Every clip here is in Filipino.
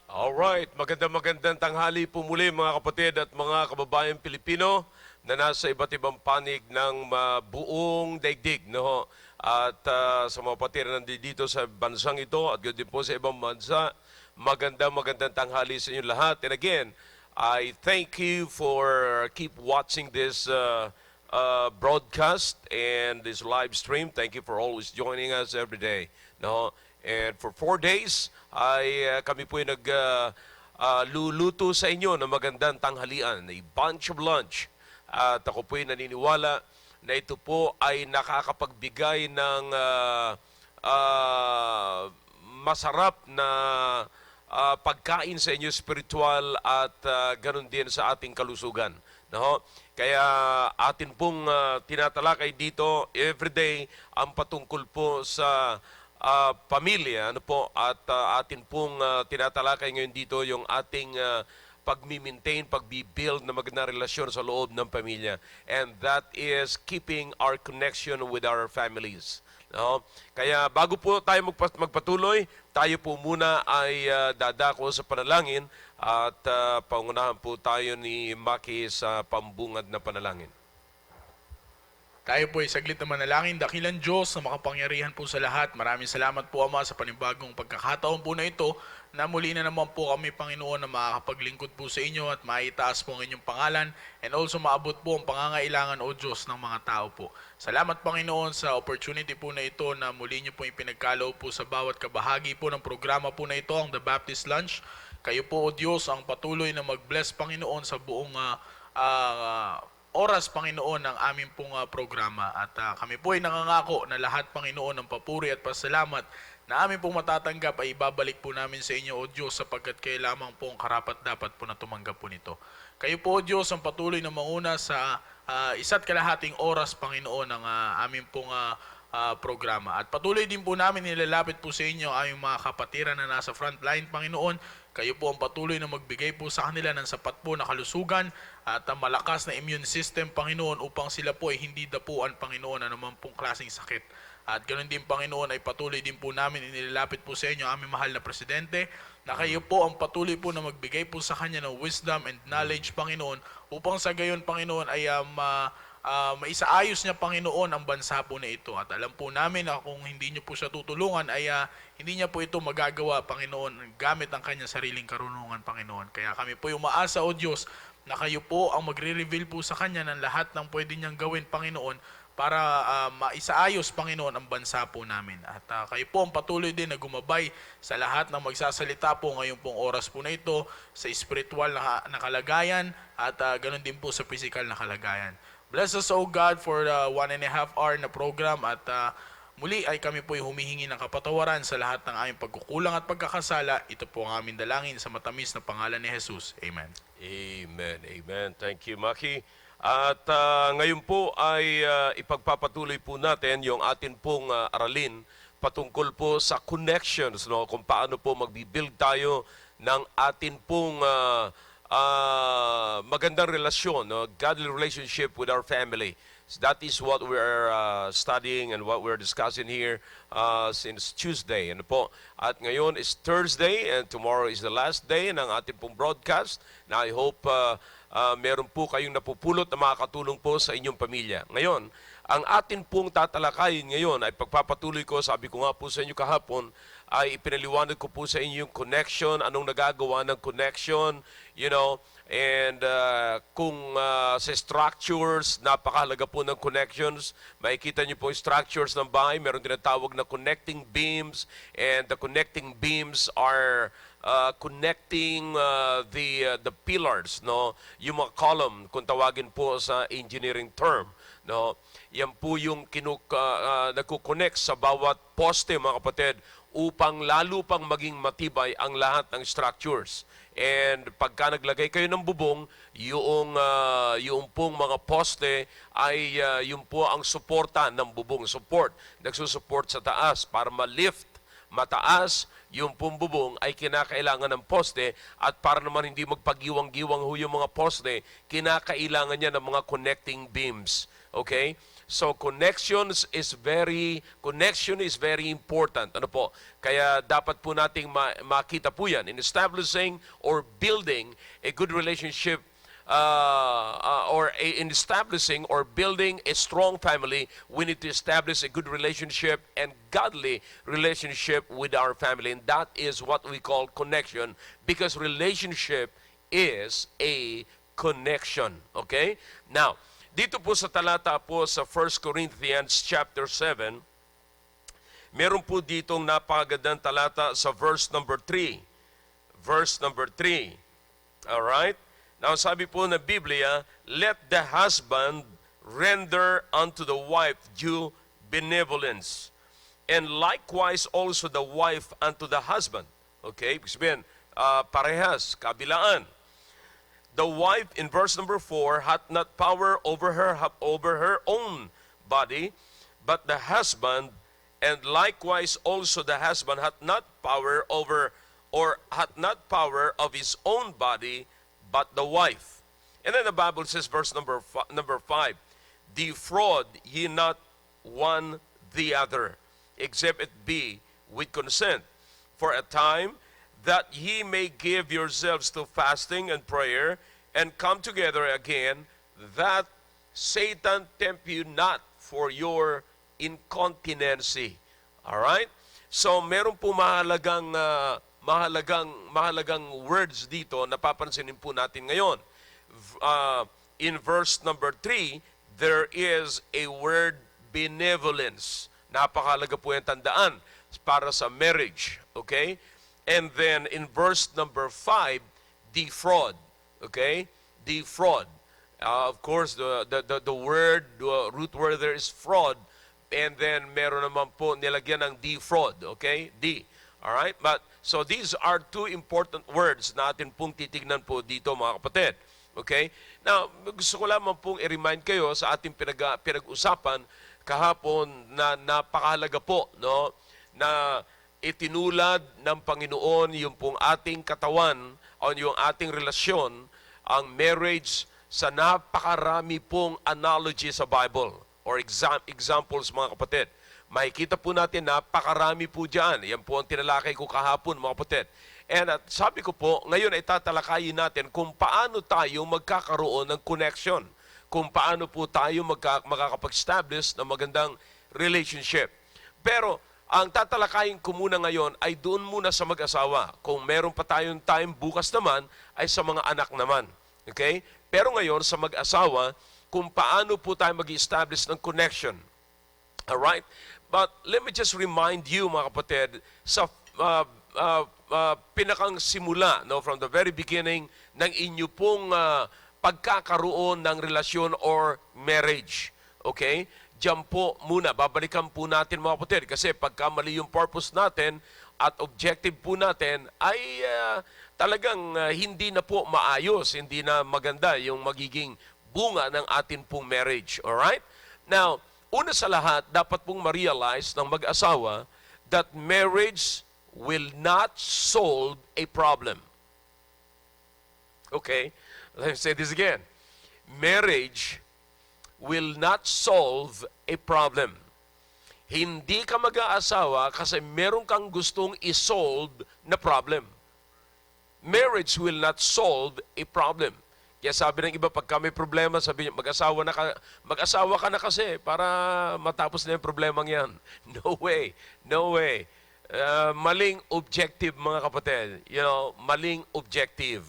Alright, magandang tanghali po muli mga kapatid at mga kababayan Pilipino na nasa iba't ibang panig ng buong daigdig. No? At sa mga kapatid na nandito sa bansang ito at ganoon din po sa ibang bansa, magandang tanghali sa inyo lahat. And again, I thank you for keep watching this broadcast and this live stream. Thank you for always joining us every day. No? And for 4 days, kami po ay luluto sa inyo ng magandang tanghalian, a bunch of lunch. At ako po ay naniniwala na ito po ay nakakapagbigay ng masarap na pagkain sa inyo spiritual at ganun din sa ating kalusugan. No? Kaya atin pong tinatalakay dito everyday ang patungkol po sa pamilya, ano po, at atin pong tinatalakay ngayon dito yung ating pagmi-maintain, pagbi-build na magandang relasyon sa loob ng pamilya. And that is keeping our connection with our families. No? Kaya bago po tayo magpatuloy, tayo po muna ay dadako sa panalangin at pangunahan po tayo ni Maki sa pambungad na panalangin. Tayo po ay saglit na manalangin. Dakilang Diyos na makapangyarihan po sa lahat. Maraming salamat po, Ama, sa panibagong pagkakataon po na ito na muli na naman po kami, Panginoon, na makakapaglingkod po sa inyo at maitaas po ang inyong pangalan and also maabot po ang pangangailangan, O Diyos, ng mga tao po. Salamat, Panginoon, sa opportunity po na ito na muli niyo po ipinagkaloob po sa bawat kabahagi po ng programa po na ito, ang The Baptist Lunch. Kayo po, O Diyos, ang patuloy na mag-bless, Panginoon, sa buong oras, Panginoon, ng aming pong programa. At kami po ay nangangako na lahat, Panginoon, ng papuri at pasalamat na aming pong matatanggap ay ibabalik po namin sa inyo, O Diyos, sapagkat kayo lamang po ang karapat-dapat po na tumanggap po nito. Kayo po, O Diyos, ang patuloy na mauna sa isa't kalahating oras, Panginoon, ng aming pong programa. At patuloy din po namin nilalapit po sa inyo ang aming mga kapatiran na nasa frontline, Panginoon. Kayo po ang patuloy na magbigay po sa kanila ng sapat po na kalusugan at malakas na immune system, Panginoon, upang sila po ay hindi dapuan, Panginoon, anuman pong klaseng sakit. At ganoon din, Panginoon, ay patuloy din po namin inilalapit po sa inyo ang aming mahal na Presidente, na kayo po ang patuloy po na magbigay po sa kanya ng wisdom and knowledge, Panginoon, upang sa gayon, Panginoon, ay maisaayos niya, Panginoon, ang bansa po na ito. At alam po namin na kung hindi niyo po siya tutulungan ay hindi niya po ito magagawa, Panginoon, gamit ang kanyang sariling karunungan, Panginoon. Kaya kami po umaasa, O Diyos, na kayo po ang magre-reveal po sa kanya ng lahat ng pwede niyang gawin, Panginoon, para maisaayos, Panginoon, ang bansa po namin. At kayo po ang patuloy din na gumabay sa lahat ng magsasalita po ngayon pong oras po na ito sa spiritual na kalagayan at ganoon din po sa physical na kalagayan. Bless us, O God, for the 1.5 hour na program at muli ay kami po humihingi ng kapatawaran sa lahat ng aming pagkukulang at pagkakasala. Ito po ang aming dalangin sa matamis na pangalan ni Jesus. Amen. Amen, amen. Thank you, Maki. At ngayon po ay ipagpapatuloy po natin yung atin pong aralin patungkol po sa connections, no? Kung paano po magbibuild tayo ng atin pong magandang relasyon, no? Godly relationship with our family. So that is what we're studying and what we're discussing here since Tuesday. Ano po? At ngayon is Thursday and tomorrow is the last day ng ating pong broadcast. Now I hope meron po kayong napupulot na makakatulong po sa inyong pamilya. Ngayon, ang atin pong tatalakayin ngayon ay pagpapatuloy ko, sabi ko nga po sa inyo kahapon, ay ipinaliwanag ko po sa inyo yung connection, anong nagagawa ng connection, you know, and kung sa structures, napakahalaga po ng connections. Makikita niyo po yung structures ng bahay, meron tinatawag na connecting beams, and the connecting beams are connecting the pillars, no, yung mga column kung tawagin po sa engineering term, no. Yan po yung nagko-connect sa bawat poste, mga kapatid, upang lalo pang maging matibay ang lahat ng structures. And pagka naglagay kayo ng bubong, yung pong mga poste ay yung po ang suporta ng bubong, support, nagsusupport sa taas para ma-lift mataas yung pumbubong ay kinakailangan ng poste, at para naman hindi magpagiwang-giwang ho yung mga poste, kinakailangan niya ng mga connecting beams. Okay? So connection is very important. Ano po? Kaya dapat po nating makita po yan in establishing or building a good relationship in establishing or building a strong family. We need to establish a good relationship and godly relationship with our family. And that is what we call connection, because relationship is a connection. Okay? Now, dito po sa talata po sa 1 Corinthians chapter 7, meron po ditong napakagandang talata sa verse number 3. Verse number 3. Alright? Now, sabi po na Biblia, let the husband render unto the wife due benevolence, and likewise also the wife unto the husband. Okay? Ibig sabihin, parehas, kabilaan. The wife, in verse number 4, hath not power over her own body, but the husband, and likewise also the husband hath not power over, or hath not power of his own body, but the wife. And then the Bible says, verse number 5, defraud ye not one the other, except it be with consent, for a time, that ye may give yourselves to fasting and prayer, and come together again, that Satan tempt you not for your incontinency. Alright? So, meron po mahalagang words dito na papansinin po natin ngayon. In verse number 3, there is a word benevolence. Napakahalaga po yung tandaan para sa marriage. Okay? And then in verse number 5, defraud. Okay? Defraud. Of course, the root word there is fraud. And then meron naman po nilagyan ng defraud. Okay? D. Alright? But, so these are two important words na atin pong titignan po dito, mga kapatid. Okay? Now, gusto ko lamang pong i-remind kayo sa ating pinag-usapan kahapon na napakahalaga po, no? Na itinulad ng Panginoon yung pong ating katawan o yung ating relasyon, ang marriage, sa napakarami pong analogy sa Bible or examples, mga kapatid. Makikita po natin, napakarami po dyan. Yan po ang tinalakay ko kahapon, mga kapatid. And sabi ko po, ngayon ay tatalakayin natin kung paano tayo magkakaroon ng connection. Kung paano po tayo makakapag-establish ng magandang relationship. Pero, ang tatalakayin ko muna ngayon ay doon muna sa mag-asawa. Kung meron pa tayong time, bukas naman, ay sa mga anak naman. Okay? Pero ngayon, sa mag-asawa, kung paano po tayo mag-establish ng connection. Alright? But let me just remind you, mga kapatid, sa pinakang simula, no, from the very beginning ng inyo pong pagkakaroon ng relasyon or marriage. Okay? Diyan po muna, babalikan po natin, mga kapatid, kasi pagka mali yung purpose natin at objective po natin ay talagang hindi na po maayos, hindi na maganda yung magiging bunga ng atin pong marriage. Alright? Now, una sa lahat, dapat pong ma-realize ng mag-asawa that marriage will not solve a problem. Okay? Let me say this again. Marriage will not solve a problem. Hindi ka mag-aasawa kasi meron kang gustong i-solve na problem. Marriage will not solve a problem. Kaya sabi ng iba, pagka may problema, sabi niya, mag-asawa ka na kasi para matapos na yung problemang yan. No way. No way. Maling objective, mga kapatid. You know, maling objective.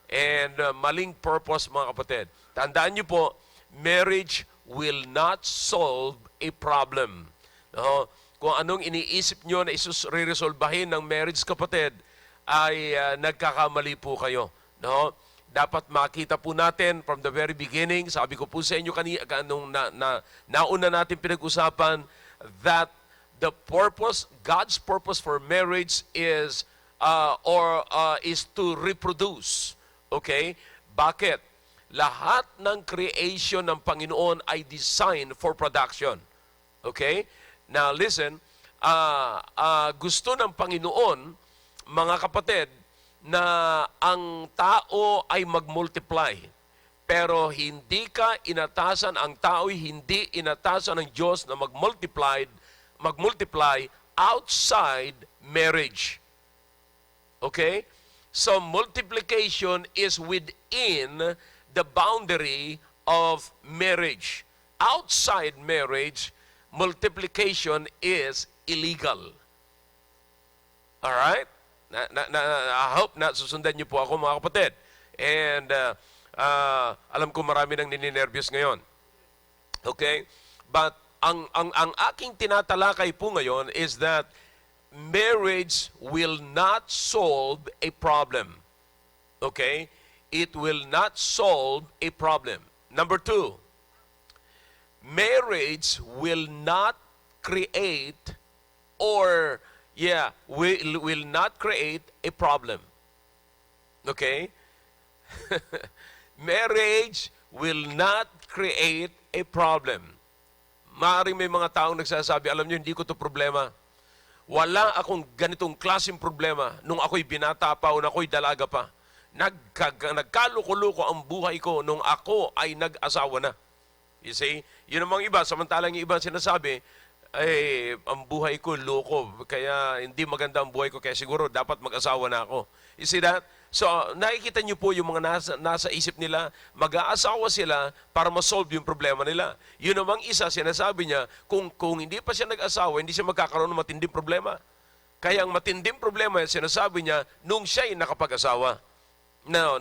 And maling purpose, mga kapatid. Tandaan niyo po, marriage will not solve a problem. No? Kung anong iniisip nyo na re-resolbahin ng marriage, kapatid, ay nagkakamali po kayo. No? Dapat makita po natin from the very beginning, sabi ko po sa inyo kanina, nung nauna natin pinag-usapan, that the purpose, God's purpose for marriage is to reproduce. Okay? Bakit? Lahat ng creation ng Panginoon ay designed for production. Okay? Now listen, gusto ng Panginoon, mga kapatid, na ang tao ay mag-multiply. Pero hindi ka inatasan, ang tao'y hindi inatasan ng Diyos na magmultiply outside marriage. Okay? So multiplication is within the boundary of marriage. Outside marriage, multiplication is illegal. Alright? I hope na susundan niyo po ako, mga kapatid. And alam ko marami nang nininervyos ngayon. Okay? But ang aking tinatalakay po ngayon is that marriage will not solve a problem. Okay? It will not solve a problem. Number 2, marriage will not create will not create a problem. Okay? Marriage will not create a problem. Maaaring may mga taong nagsasabi, alam niyo, hindi ko to problema. Wala akong ganitong klaseng problema nung ako'y binata pa o nung ako'y dalaga pa. Nagkaluko-luko ang buhay ko nung ako ay nag-asawa na. You see? Yun namang iba, samantalang yung iba sinasabi, ang buhay ko loko, kaya hindi maganda ang buhay ko, kaya siguro dapat mag-asawa na ako. You see that? So, nakikita niyo po yung mga nasa isip nila, mag-aasawa sila para ma-solve yung problema nila. Yun namang isa, sinasabi niya, kung hindi pa siya nag-asawa, hindi siya magkakaroon ng matinding problema. Kaya ang matinding problema, sinasabi niya, nung siya'y nakapag-asawa. No.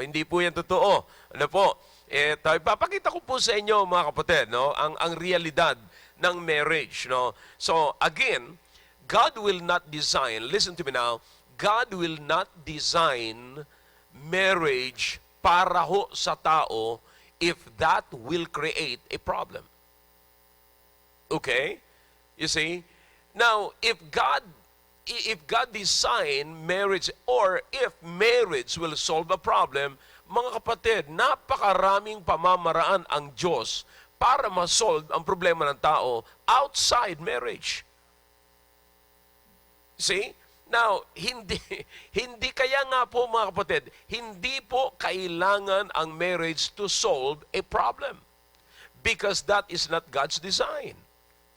Hindi po yan totoo. Ano po? Ipapakita ko po sa inyo, mga kapatid, no? ang realidad ng marriage. No? So, again, God will not design, listen to me now, God will not design marriage para ho sa tao if that will create a problem. Okay? You see? Now, if God designed marriage, or if marriage will solve a problem, mga kapatid, napakaraming pamamaraan ang Diyos para ma-solve ang problema ng tao outside marriage. See? Now, hindi kaya nga po, mga kapatid, hindi po kailangan ang marriage to solve a problem. Because that is not God's design.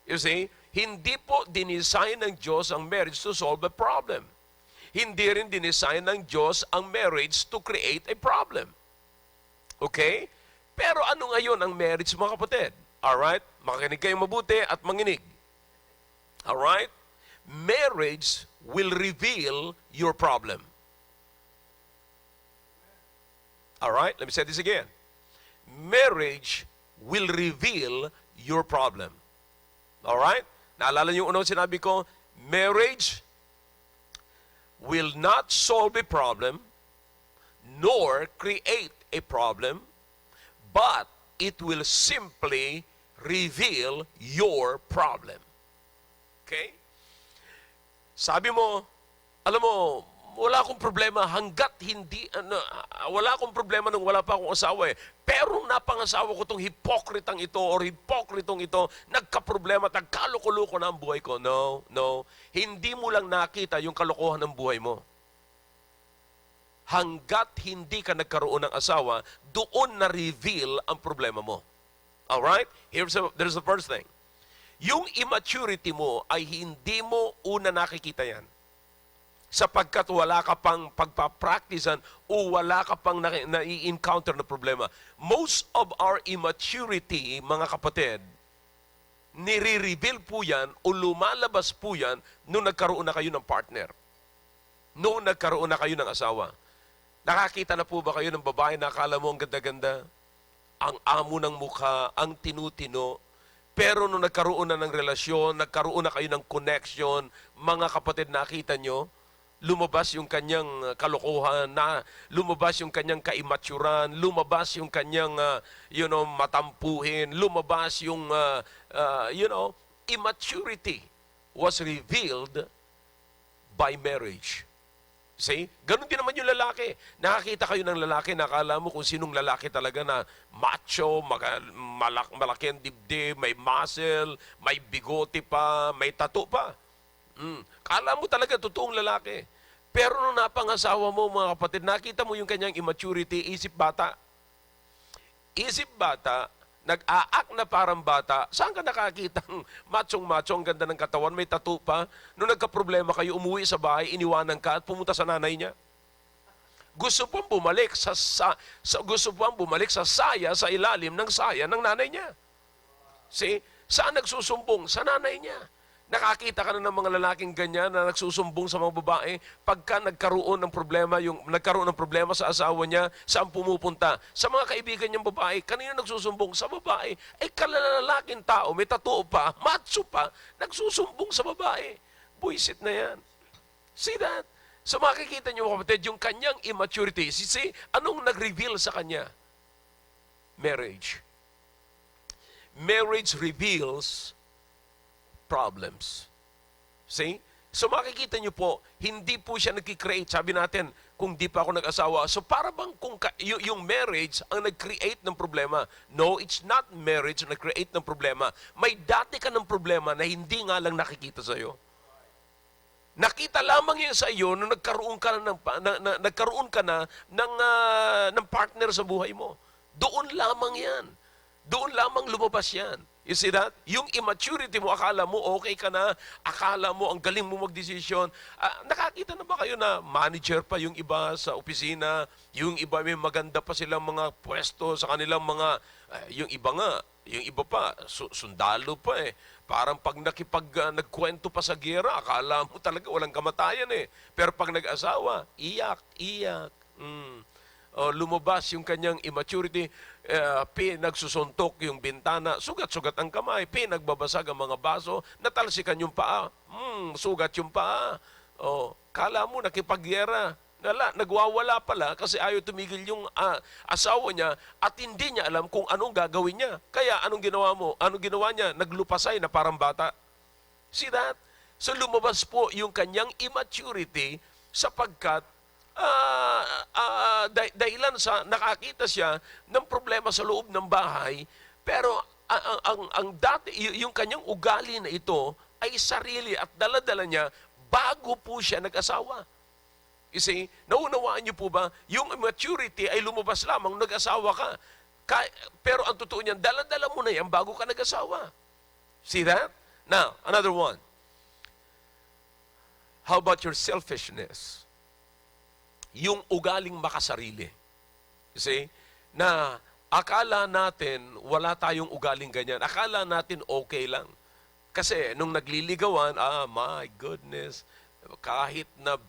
You see? Hindi po dinisign ng Diyos ang marriage to solve a problem. Hindi rin dinisign ng Diyos ang marriage to create a problem. Okay? Pero ano ngayon ang marriage, mga kapatid? Alright? Makinig kayong mabuti at manginig. Alright? Marriage will reveal your problem. Alright? Let me say this again. Marriage will reveal your problem. Alright? Naalala niyo unang sinabi ko, marriage will not solve a problem, nor create a problem, but it will simply reveal your problem. Okay? Sabi mo, alam mo, wala akong problema hanggat wala akong problema nung wala pa akong asawa eh. Pero napangasawa ko tong hipokritang ito or hipokritong ito, nagkaproblema at nagkaluko-luko na ang buhay ko. No. Hindi mo lang nakita yung kalokohan ng buhay mo. Hanggat hindi ka nagkaroon ng asawa, doon na-reveal ang problema mo. Alright? There's the first thing. Yung immaturity mo ay hindi mo una nakikita yan. Sapagkat wala ka pang pagpapracticean o wala ka pang na-encounter na problema. Most of our immaturity, mga kapatid, nire-reveal po yan o lumalabas po yan nung nagkaroon na kayo ng partner. Nung nagkaroon na kayo ng asawa. Nakakita na po ba kayo ng babae na akala mo ang ganda-ganda? Ang amo ng mukha, ang tinutino. Pero nung nagkaroon na ng relasyon, nagkaroon na kayo ng connection, mga kapatid, nakita nyo, lumabas yung kanyang kalokohan, lumabas yung kanyang kaimaturan, lumabas yung kanyang, matampuhin, lumabas yung, immaturity was revealed by marriage. See? Ganun din naman yung lalaki. Nakakita kayo ng lalaki, nakala mo kung sinong lalaki talaga na macho, malaki ang dibdib, may muscle, may bigote pa, may tattoo pa. Kala mo talaga totoong lalaki. Pero nung napangasawa mo, mga kapatid, nakita mo yung kanyang immaturity, isip bata. isip bata, nag-aak na parang bata, saan ka nakakitang machong-machong, ganda ng katawan, may tattoo pa? Nung nagka-problema kayo, umuwi sa bahay, iniwanan ka at pumunta sa nanay niya? Gusto pong bumalik gusto pong bumalik sa saya, sa ilalim ng saya ng nanay niya. See? Saan nagsusumbong? Sa nanay niya. Nakakita ka na ng mga lalaking ganyan na nagsusumbong sa mga babae pagka nagkaroon ng problema sa asawa niya, saan pumupunta? Sa mga kaibigan niyang babae, kanino nagsusumbong? Sa babae. Ay kalalalaking tao, may tattoo pa, macho pa, nagsusumbong sa babae. Buisit na yan. See that? So makikita niyo, kapatid, yung kanyang immaturity. See, anong nag-reveal sa kanya? Marriage. Marriage reveals problems. See? So makikita niyo po, hindi po siya nag-create. Sabi natin, kung di pa ako nag-asawa. So para bang yung marriage ang nag-create ng problema? No, it's not marriage ang nag-create ng problema. May dati ka ng problema na hindi nga lang nakikita sa'yo. Nakita lamang yan sa iyo nung nagkaroon ka na ng partner sa buhay mo. Doon lamang yan. Doon lamang lumabas yan. You see that? Yung immaturity mo, akala mo okay ka na, akala mo ang galing mo magdesisyon. Nakakita na ba kayo na manager pa yung iba sa opisina, yung iba may maganda pa silang mga pwesto sa kanilang mga, yung iba pa, sundalo pa eh. Parang pag nagkwento pa sa gera, akala mo talaga walang kamatayan eh. Pero pag nag-asawa, iyak. Lumabas yung kanyang immaturity, nagsusuntok yung bintana, sugat-sugat ang kamay, nagbabasag ang mga baso, natalsikan yung paa, sugat yung paa. Kala mo nakipagyera. Nagwawala pala kasi ayaw tumigil yung asawa niya at hindi niya alam kung anong gagawin niya. Kaya anong ginawa mo? Anong ginawa niya? Naglupasay na parang bata. See that? So lumabas po yung kanyang immaturity sapagkat dahilan sa nakakita siya ng problema sa loob ng bahay, pero ang dati, yung kanyang ugali na ito ay sarili at dala-dala niya bago po siya nag-asawa. You see, naunawaan niyo po ba, yung maturity ay lumabas lamang nag-asawa ka. Pero ang totoo niyan, dala-dala mo na yan bago ka nag-asawa. See that? Now, another one. How about your selfishness? Yung ugaling makasarili. You see? Na akala natin wala tayong ugaling ganyan. Akala natin okay lang. Kasi nung nagliligawan, my goodness, kahit na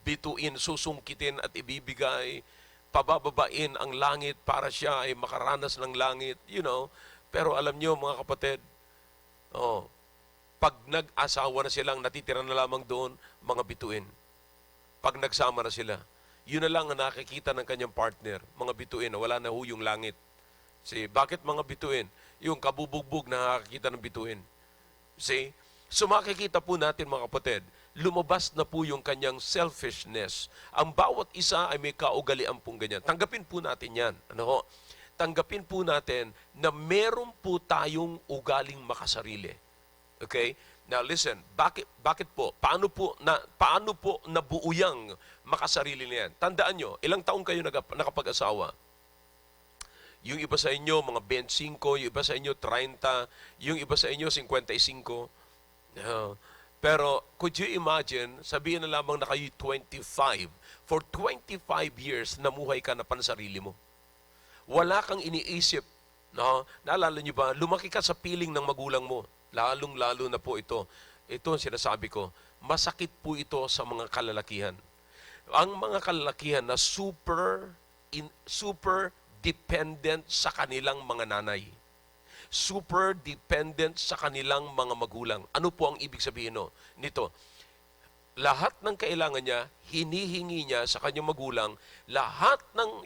bituin, susungkitin at ibibigay, pabababain ang langit para siya ay makaranas ng langit, you know. Pero alam niyo mga kapatid, pag nag-asawa na silang natitira na lamang doon, mga bituin. Pag nagsama na sila, yun na lang ang nakikita ng kanyang partner, mga bituin, wala na ho yung langit. See, bakit mga bituin? Yung kabubugbog na nakakita ng bituin. See? So makikita po natin mga kapatid, lumabas na po yung kanyang selfishness. Ang bawat isa ay may kaugalian pong ganyan. Tanggapin po natin yan. Tanggapin po natin na meron po tayong ugaling makasarili. Okay? Now listen, bakit po? Paano po nabuo yang makasarili niyan? Tandaan nyo, ilang taong kayo nakapag-asawa? Yung iba sa inyo, mga 25, yung iba sa inyo, 30, yung iba sa inyo, 55. Pero could you imagine, sabihin na lamang na kayo 25. For 25 years, namuhay ka na pansarili mo. Wala kang iniisip. No? Naalala niyo ba, lumaki ka sa piling ng magulang mo. Lalong-lalo na po ito. Ito ang sinasabi ko, masakit po ito sa mga kalalakihan. Ang mga kalalakihan na super dependent sa kanilang mga nanay. Super dependent sa kanilang mga magulang. Ano po ang ibig sabihin nito? Lahat ng kailangan niya, hinihingi niya sa kanyang magulang. Lahat ng,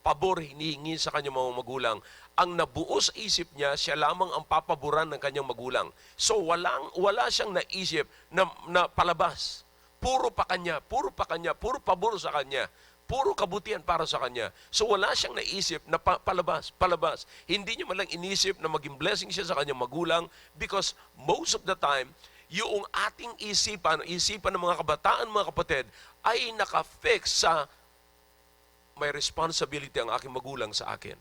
pabor hinihingi sa kanyang mga magulang. Ang nabuo sa isip niya, siya lamang ang papaboran ng kanyang magulang. So wala siyang naisip na palabas. Puro pa kanya, puro pabor sa kanya. Puro kabutihan para sa kanya. So wala siyang naisip na palabas. Hindi niya man lang inisip na maging blessing siya sa kanyang magulang because most of the time, yung ating isipan ng mga kabataan, mga kapatid, ay nakafix sa may responsibility ang aking magulang sa akin.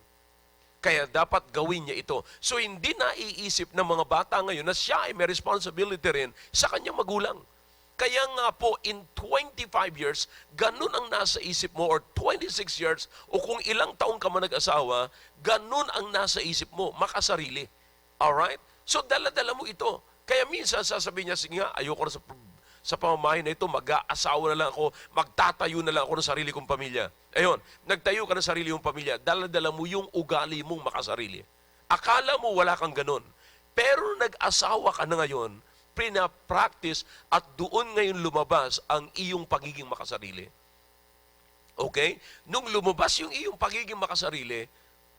Kaya dapat gawin niya ito. So hindi naiisip ng mga bata ngayon na siya ay may responsibility rin sa kanyang magulang. Kaya nga po, in 25 years, ganun ang nasa isip mo, or 26 years, o kung ilang taong ka man nag-asawa, ganun ang nasa isip mo, makasarili. Alright? So dala-dala mo ito. Kaya minsan sasabihin niya, sige nga, ayoko na sa pamamahay na ito, mag-aasawa na lang ako, magtatayo na lang ako ng sarili kong pamilya. Ayun, nagtayo ka ng sarili mong pamilya, dala-dala mo yung ugali mong makasarili. Akala mo wala kang ganun. Pero nag-asawa ka na ngayon, pina-practice at doon ngayon lumabas ang iyong pagiging makasarili. Okay? Nung lumabas yung iyong pagiging makasarili,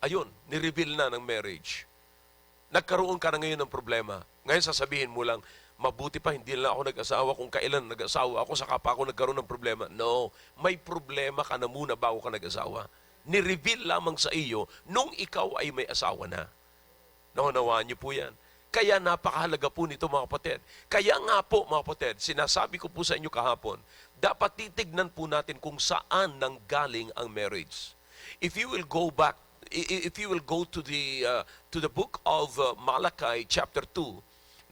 ayun, nireveal na ng marriage. Nagkaroon ka na ngayon ng problema. Ngayon sasabihin mo lang, mabuti pa hindi lang ako nag-asawa, kung kailan nag-asawa ako, saka pa ako nagkaroon ng problema. No, may problema ka na muna bago ka nag-asawa. Nireveal lamang sa iyo nung ikaw ay may asawa na. Naunawaan niyo po yan. Kaya napakahalaga po nito mga kapatid. Kaya nga po mga kapatid, sinasabi ko po sa inyo kahapon, dapat titignan po natin kung saan nanggaling ang marriage. If you will go back, if you will go to the book of Malachi chapter 2,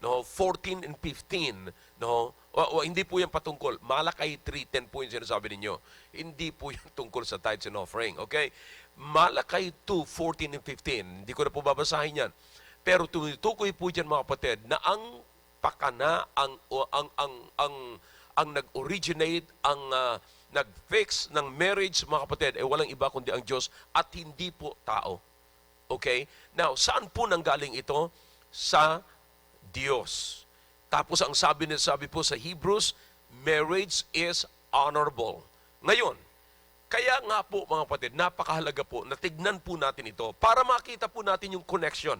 no, 14 and 15, no, hindi po yan patungkol. Malachi 3:10 po yung sinasabi ninyo. Hindi po yan tungkol sa tithes and offering, okay? Malachi 2:14 and 15, hindi ko na po babasahin yan. Pero tumutukoy po diyan mga kapatid na ang pakana, ang nag-originate, ang nag-fix ng marriage mga kapatid ay walang iba kundi ang Diyos at hindi po tao. Okay? Now, saan po nanggaling ito? Sa Diyos. Tapos ang sabi po sa Hebrews, marriage is honorable. Ngayon, kaya nga po mga kapatid, napakahalaga po na tignan po natin ito para makita po natin yung connection.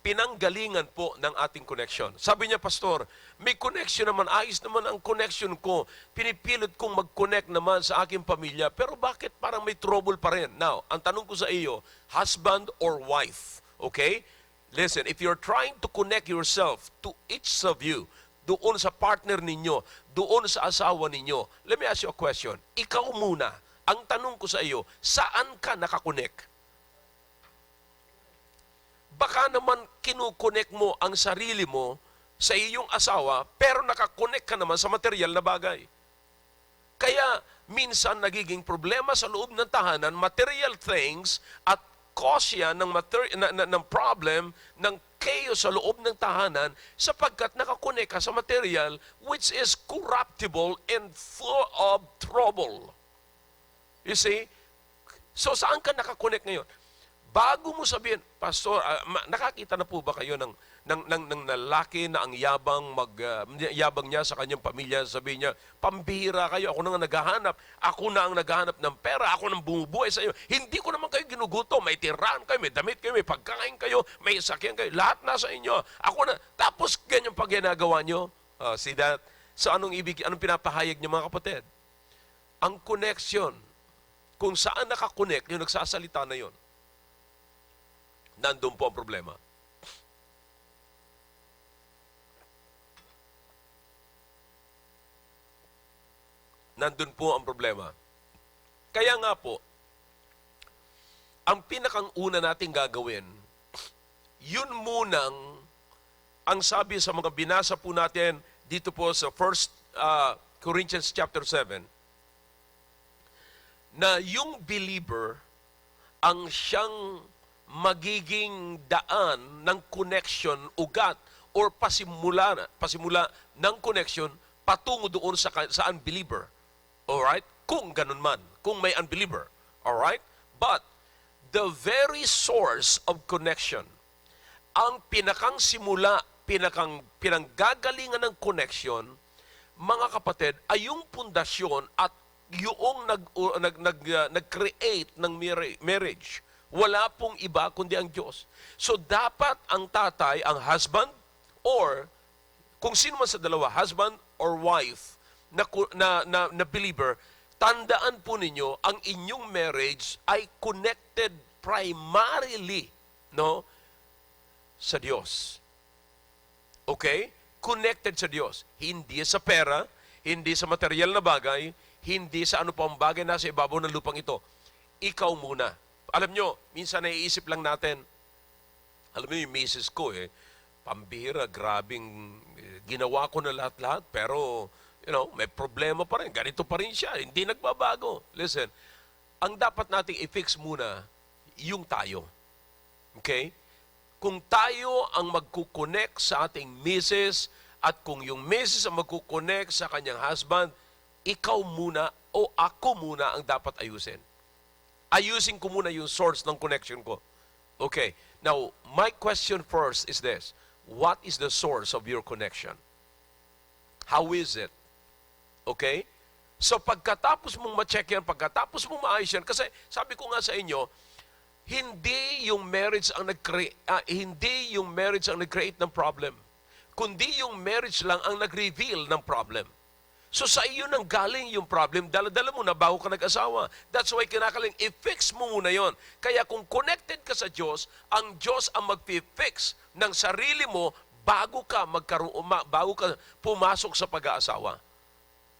Pinanggalingan po ng ating connection. Sabi niya, Pastor, may connection naman, ayos naman ang connection ko. Pinipilit kong mag-connect naman sa aking pamilya, pero bakit parang may trouble pa rin? Now, ang tanong ko sa iyo, husband or wife? Okay? Listen, if you're trying to connect yourself to each of you, doon sa partner ninyo, doon sa asawa ninyo, let me ask you a question. Ikaw muna, ang tanong ko sa iyo, saan ka nakakonect? Baka naman kinukonek mo ang sarili mo sa iyong asawa, pero nakakonek ka naman sa material na bagay. Kaya minsan nagiging problema sa loob ng tahanan, material things, at cause yan ng problem, ng chaos sa loob ng tahanan, sapagkat nakakonek ka sa material which is corruptible and full of trouble. You see? So saan ka nakakonek ngayon? Bago mo sabihin, Pastor, nakakita na po ba kayo ng lalaki na ang yabang niya sa kanyang pamilya, sabihin niya, pambihira kayo, ako na nga naghahanap, ako na ang naghahanap ng pera, ako nang bumubuhay sa iyo. Hindi ko naman kayo ginuguto, may tirahan kayo, may damit kayo, may pagkain kayo, may sakyan kayo, lahat nasa inyo. Ako na, tapos ganyan pag ginagawa niyo, see that? So anong pinapahayag niyo mga kapatid? Ang connection, kung saan nakakonect, yung nagsasalita na yon, nandun po ang problema. Nandun po ang problema. Kaya nga po, ang pinakang una nating gagawin, yun munang, ang sabi sa mga binasa po natin dito po sa 1 Corinthians chapter 7, na yung believer ang siyang magiging daan ng connection, ugat, or pasimula ng connection patungo doon sa unbeliever. Alright? Kung ganun man. Kung may unbeliever. Alright? But, the very source of connection, ang pinakang simula, pinanggagalingan ng connection, mga kapatid, ay yung pundasyon at yung nag-create ng marriage. Wala pong iba kundi ang Diyos. So dapat ang tatay, ang husband, or kung sino man sa dalawa, husband or wife na believer, tandaan po ninyo, ang inyong marriage ay connected primarily, no, sa Diyos. Okay? Connected sa Diyos. Hindi sa pera, hindi sa material na bagay, hindi sa ano pang bagay na sa ibabaw ng lupang ito. Ikaw muna. Alam nyo, minsan naiisip lang natin, alam mo yung misis ko pambihira, grabing ginawa ko na lahat-lahat, pero, may problema pa rin. Ganito pa rin siya, hindi nagbabago. Listen, ang dapat nating i-fix muna, yung tayo. Okay? Kung tayo ang magkukonek sa ating misis, at kung yung misis ang magkukonek sa kanyang husband, ikaw muna o ako muna ang dapat ayusin. Ayusin ko muna yung source ng connection ko. Okay. Now, my question first is this. What is the source of your connection? How is it? Okay? So, pagkatapos mong ma-check yan, pagkatapos mong maayos yan, kasi sabi ko nga sa inyo, hindi yung marriage ang nag-create ng problem, kundi yung marriage lang ang nag-reveal ng problem. So sa iyo nang galing yung problem, dala-dala mo na bago ka nag-asawa. That's why kinakaling i-fix mo muna yon. Kaya kung connected ka sa Diyos, ang Diyos ang mag-fix ng sarili mo bago ka pumasok sa pag-aasawa.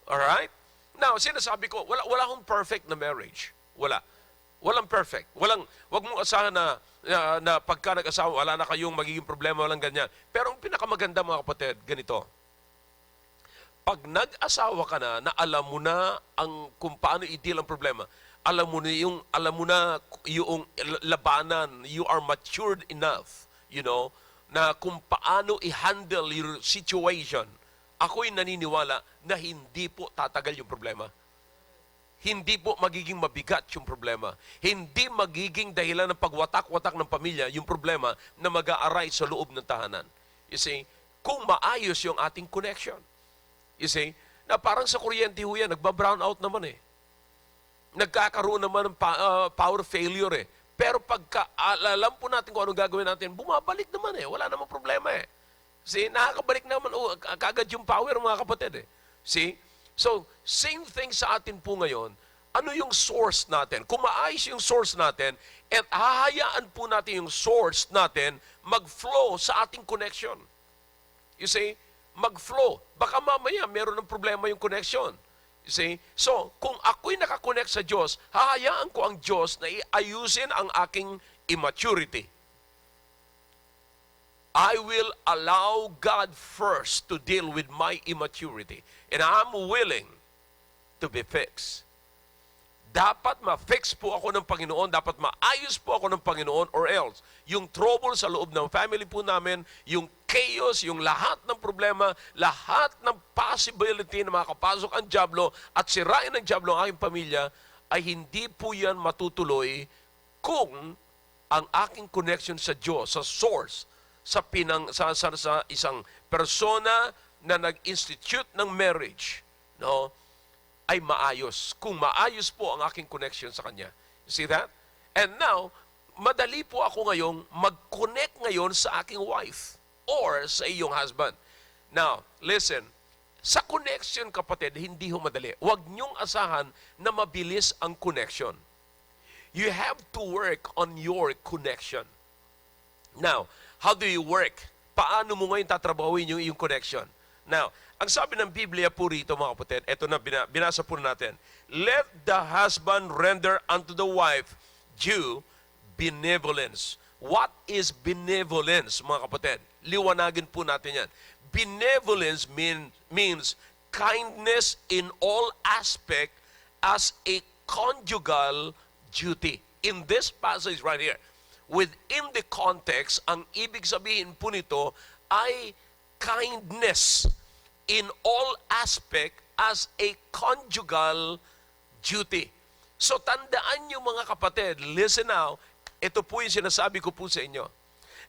Alright? Now, sinasabi ko, wala akong perfect na marriage. Walang perfect. Wag mong asahan na pagka nag-asawa, wala na kayong magiging problema, walang ganyan. Pero ang pinakamaganda mga kapatid, ganito. Pag nag-asawa ka na alam mo na kung paano i-deal ang problema, alam mo na yung labanan, you are matured enough, na kung paano i-handle your situation. Ako'y naniniwala na hindi po tatagal yung problema. Hindi po magiging mabigat yung problema. Hindi magiging dahilan ng pagwatak-watak ng pamilya yung problema na mag-a-arise sa loob ng tahanan. You see, kung maayos yung ating connection. You see, na parang sa kuryente ho yan, nagba-brown out naman Nagkakaroon naman ng power failure Pero pagka alam po natin kung anong gagawin natin, bumabalik naman Wala namang problema See, nakakabalik naman kagad yung power mga kapatid See? So, same thing sa atin po ngayon. Ano yung source natin? Kung maayos yung source natin, at hahayaan po natin yung source natin mag-flow sa ating connection. You see? Mag-flow. Baka mamaya meron ng problema yung connection. You see? So, kung ako'y nakakonect sa Diyos, hahayaan ko ang Diyos na iayusin ang aking immaturity. I will allow God first to deal with my immaturity. And I'm willing to be fixed. Dapat ma-fix po ako ng Panginoon, dapat maayos po ako ng Panginoon, or else, yung trouble sa loob ng family po namin, yung chaos, yung lahat ng problema, lahat ng possibility na makapasok ang dyablo at sirain ng dyablo ang aking pamilya, ay hindi po yan matutuloy kung ang aking connection sa Diyos, sa source, sa isang persona na nag-institute ng marriage, ay maayos. Kung maayos po ang aking connection sa Kanya. You see that? And now, madali po ako ngayong mag-connect ngayon sa aking wife or sa iyong husband. Now, listen, sa connection kapatid, hindi ho madali. Huwag niyong asahan na mabilis ang connection. You have to work on your connection. Now, how do you work? Paano mo ngayon tatrabahuin yung connection? Now, ang sabi ng Biblia po rito mga kapatid, eto na binasa po natin. Let the husband render unto the wife due benevolence. What is benevolence mga kapatid? Liwanagin po natin yan. Benevolence means kindness in all aspect as a conjugal duty. In this passage right here, within the context, ang ibig sabihin po nito ay kindness in all aspect as a conjugal duty. So tandaan niyo mga kapatid, listen now, ito po yung sinasabi ko po sa inyo,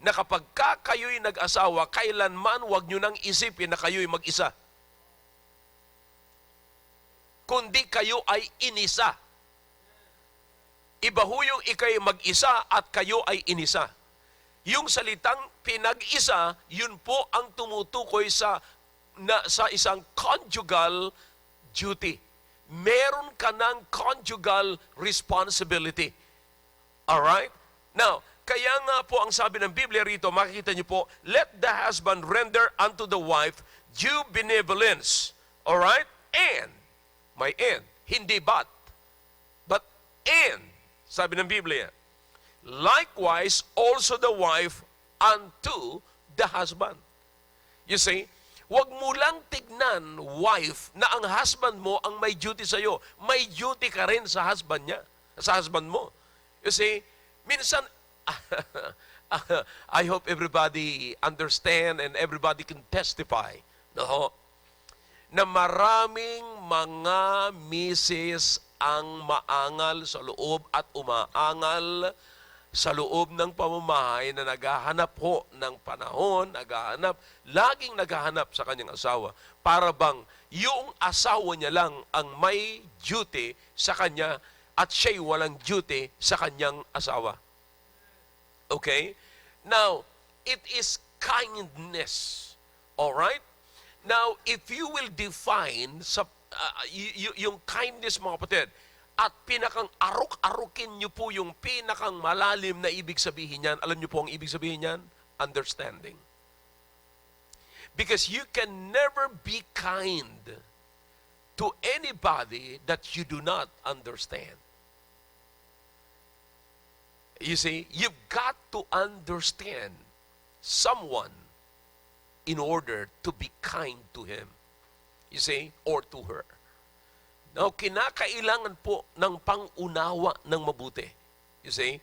na kapag kayo'y nag-asawa, kailanman huwag nyo nang isipin na kayo'y mag-isa. Kundi kayo ay inisa. Iba ho yung ikay mag-isa at kayo ay inisa. Yung salitang pinag-isa, yun po ang tumutukoy sa isang conjugal duty. Meron ka ng conjugal responsibility. Alright? Now, kaya nga po ang sabi ng Biblia rito, makikita niyo po, let the husband render unto the wife due benevolence. Alright? And, may and, hindi but and, sabi ng Biblia. likewise also the wife unto the husband. You see, wag mo lang tignan, wife, na ang husband mo ang may duty sa'yo. May duty ka rin sa husband niya, sa husband mo. You see, minsan, I hope everybody understand and everybody can testify, no? Na maraming mga misis ang maangal sa loob at umaangal sa loob ng pamamahay na naghahanap ho ng panahon, laging naghahanap sa kanyang asawa. Para bang yung asawa niya lang ang may duty sa kanya at siya'y walang duty sa kanyang asawa. Okay? Now, it is kindness. Alright? Now, if you will define yung kindness, mga kapatid, at pinakang aruk-arukin nyo po yung pinakang malalim na ibig sabihin niyan, alam nyo po ang ibig sabihin niyan? Understanding. Because you can never be kind to anybody that you do not understand. You see, you've got to understand someone in order to be kind to him. You see, or to her. Now, kinakailangan po ng pangunawa ng mabuti. You see,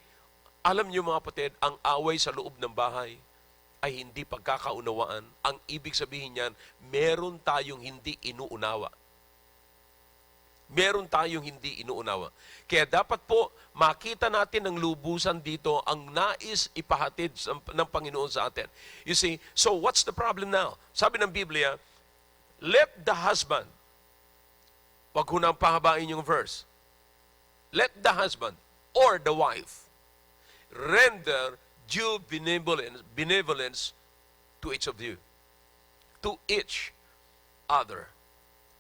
alam niyo mga kapatid, ang away sa loob ng bahay ay hindi pagkakaunawaan. Ang ibig sabihin niyan, meron tayong hindi inuunawa. Meron tayong hindi inuunawa. Kaya dapat po makita natin ng lubusan dito ang nais ipahatid ng Panginoon sa atin. You see, so what's the problem now? Sabi ng Biblia, let the husband, wag ko nang pahabain yung verse, let the husband or the wife render due benevolence to each of you, to each other.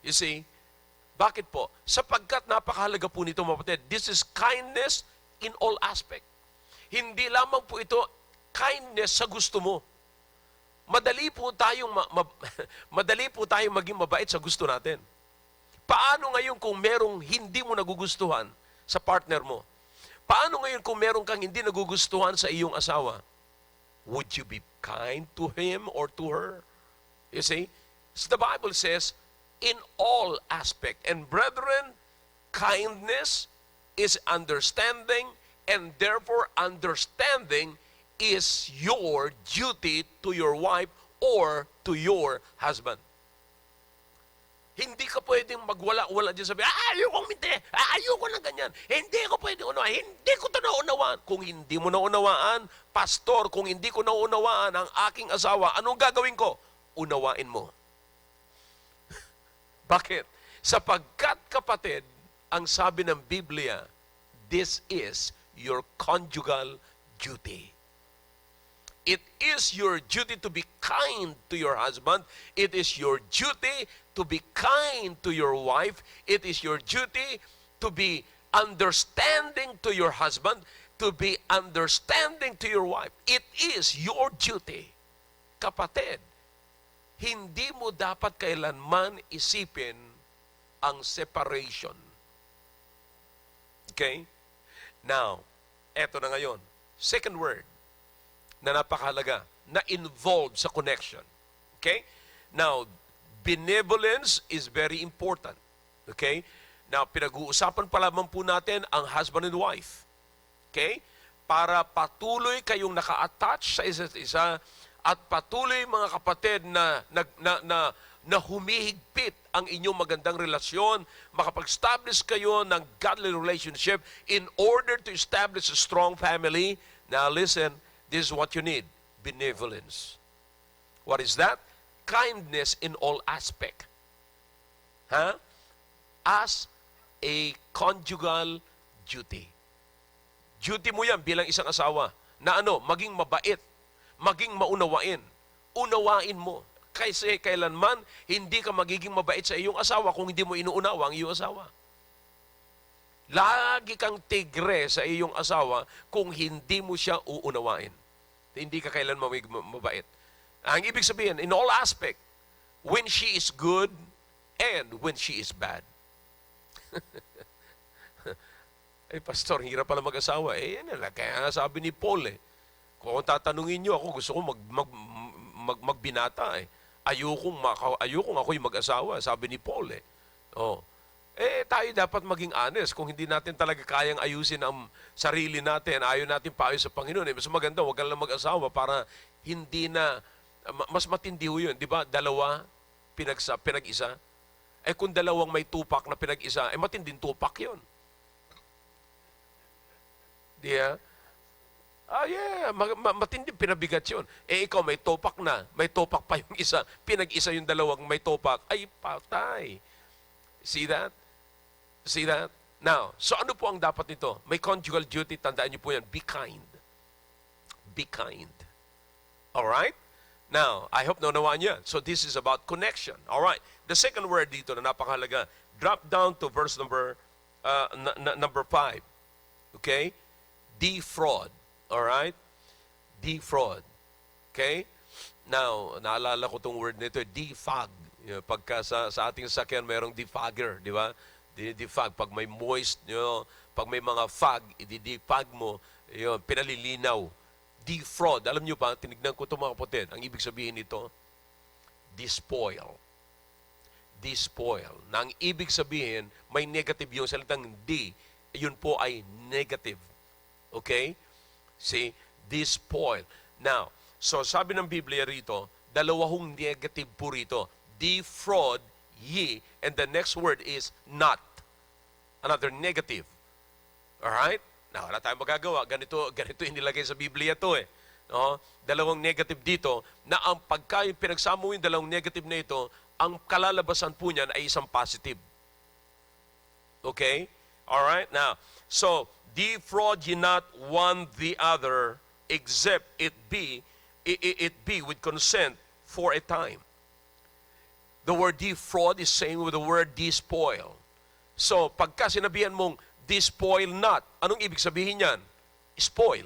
You see, bakit po? Sapagkat napakahalaga po nito, mga kapatid. This is kindness in all aspect. Hindi lamang po ito kindness sa gusto mo. Madali po tayong maging mabait sa gusto natin. Paano ngayon kung merong hindi mo nagugustuhan sa partner mo? Paano ngayon kung merong kang hindi nagugustuhan sa iyong asawa? Would you be kind to him or to her? You see? So the Bible says, in all aspect. And brethren, kindness is understanding, and therefore understanding is your duty to your wife or to your husband. Hindi ka pwedeng magwala-wala dyan sabi, ayoko minti, ayoko ng ganyan, hindi ko pwedeng unawaan, hindi ko ito naunawaan. Kung hindi mo naunawaan, pastor, kung hindi ko naunawaan ang aking asawa, anong gagawin ko? Unawain mo. Bakit? Sapagkat, kapatid, ang sabi ng Biblia, this is your conjugal duty. It is your duty to be kind to your husband. It is your duty to be kind to your wife. It is your duty to be understanding to your husband, to be understanding to your wife. It is your duty. Kapatid, hindi mo dapat kailanman isipin ang separation. Okay? Now, eto na ngayon. Second word na napakahalaga, na involved sa connection. Okay? Now, benevolence is very important. Okay? Now, pinag-uusapan pa lamang po natin ang husband and wife. Okay? Para patuloy kayong naka-attach sa isa't isa at patuloy mga kapatid na humihigpit ang inyong magandang relasyon, makapag-establish kayo ng godly relationship in order to establish a strong family. Now listen, this is what you need, benevolence. What is that? Kindness in all aspect. As a conjugal duty. Duty mo yan bilang isang asawa na maging mabait, maging maunawain. Unawain mo. Kasi kailanman, hindi ka magiging mabait sa iyong asawa kung hindi mo inuunawa ang iyong asawa. Lagi kang tigre sa iyong asawa kung hindi mo siya uunawain. Hindi ka kailanman mabait. Ang ibig sabihin, in all aspect, when she is good and when she is bad. Pastor, hirap pala mag-asawa. Yan na, kaya nga sabi ni Paul kung tatanungin niyo ako, gusto ko magbinata ayokong ako'y mag-asawa, sabi ni Paul Oh. Tayo dapat maging honest. Kung hindi natin talaga kayang ayusin ang sarili natin, ayaw natin paayos sa Panginoon. Mas maganda, wag ka lang mag-asawa para hindi na, mas matindi ho yun. Di ba? Dalawa, pinag-isa. Kung dalawang may tupak na pinag-isa, matinding tupak yun. Di ba? Yeah, matinding pinabigat yun. Ikaw may topak na, may topak pa yung isa, pinag-isa yung dalawang may topak, ay patay. See that? See that? Now, so ano po ang dapat nito? May conjugal duty, tandaan niyo po yan, be kind. Be kind. Alright? Now, I hope naunawaan niyo. So this is about connection. Alright. The second word dito na napakahalaga, drop down to verse number 5. Okay? Defraud. Alright? Defraud. Okay? Now, naalala ko itong word nito, defog. Pagka sa ating sakyan, mayroong defogger, di ba? Defog. Pag may moist, pag may mga fog, i-defog mo, pinalilinaw. Defraud. Alam nyo ba, tinignan ko ito mga kapatid, ang ibig sabihin nito, despoil. Despoil. Na ang ibig sabihin, may negative yung salitang D, yun po ay negative. Okay? See? Despoil. Now, so sabi ng Biblia rito, dalawang negative po rito. Defraud ye, and the next word is not. Another negative. Alright? Now, wala tayong magagawa. Ganito inilagay sa Biblia to No? Dalawang negative dito, na ang yung pinagsama mo yung dalawang negative na ito, ang kalalabasan po niyan ay isang positive. Okay? Alright? Now, so, defraud ye not one the other, except it be with consent for a time. The word defraud is same with the word despoil. So, pagka sinabihan mong despoil not, anong ibig sabihin yan? Spoil.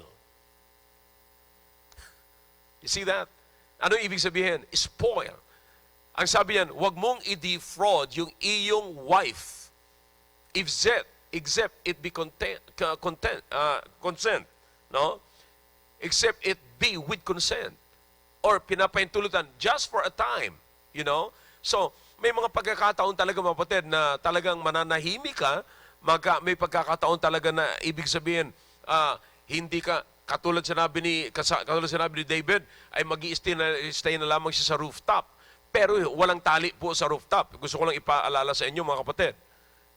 You see that? Anong ibig sabihin? Spoil. Ang sabi yan, huwag mong i-defraud yung iyong wife. Except it be consent. No? Except it be with consent. Or pinapahintulutan just for a time. You know? So, may mga pagkakataon talaga mga kapatid na talagang mananahimik ka, may pagkakataon talaga na ibig sabihin, hindi ka, katulad sinabi ni David, ay mag-i-stay na lamang siya sa rooftop. Pero walang tali po sa rooftop. Gusto ko lang ipaalala sa inyo mga kapatid.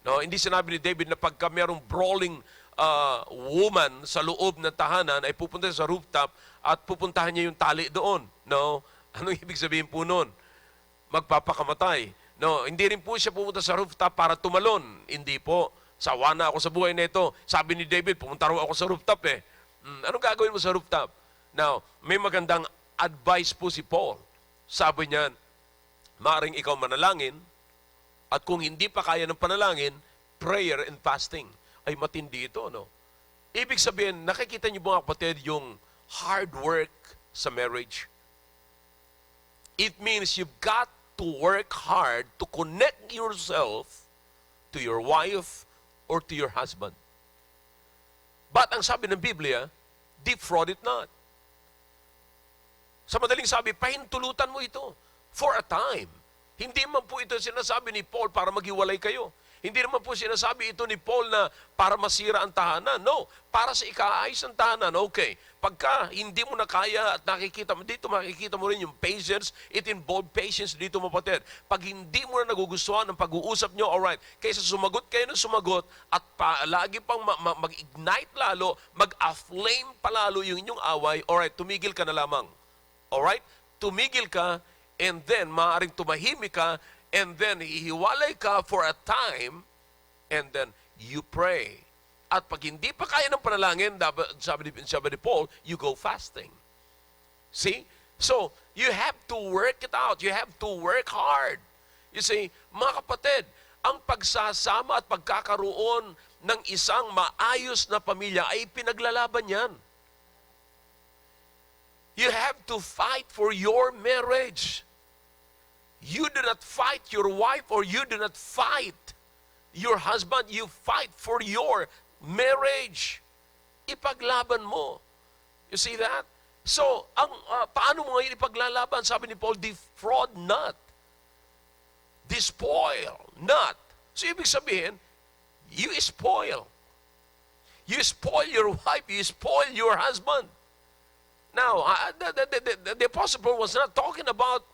No, hindi sinabi ni David na pagka mayroong brawling woman sa loob ng tahanan ay pupunta sa rooftop at pupuntahan niya yung tali doon. No? Anong ibig sabihin po noon? Magpapakamatay. No, hindi rin po siya pumunta sa rooftop para tumalon. Hindi po. Sawa na ako sa buhay na ito. Sabi ni David, pumunta raw ako sa rooftop Anong gagawin mo sa rooftop? Now, may magandang advice po si Paul. Sabi niya, maaring ikaw manalangin, at kung hindi pa kaya ng panalangin, prayer and fasting. Ay matindi ito, no? Ibig sabihin, nakikita niyo mga kapatid yung hard work sa marriage? It means you've got to work hard to connect yourself to your wife or to your husband. But ang sabi ng Biblia, defraud it not. Sa madaling sabi, pahintulutan mo ito for a time. Hindi man po ito sinasabi ni Paul para maghiwalay kayo. Hindi naman po sinasabi ito ni Paul na para masira ang tahanan. No, para sa ikaayos ng tahanan. Okay, pagka hindi mo na kaya at makikita mo rin yung patience, it involves patience dito kapatid. Pag hindi mo na nagugustuhan ng pag-uusap nyo, alright, kaysa sumagot kayo ng sumagot at lagi pang mag-ignite lalo, mag-aflame palalo yung inyong away, alright, tumigil ka na lamang. Alright, tumigil ka, and then maaaring tumahimik ka, and then hihiwalay ka for a time, and then you pray. At pag hindi pa kaya ng panalangin, sabi ni Paul, you go fasting. See? So, you have to work it out. You have to work hard. You see, mga kapatid, ang pagsasama at pagkakaroon ng isang maayos na pamilya ay pinaglalaban yan. You have to fight for your marriage. You do not fight your wife or you do not fight your husband. You fight for your marriage. Ipaglaban mo. You see that? So, paano mo ngayon ipaglalaban? Sabi ni Paul, defraud not. Despoil not. So, ibig sabihin, you spoil. You spoil your wife, you spoil your husband. Now, the Apostle Paul was not talking about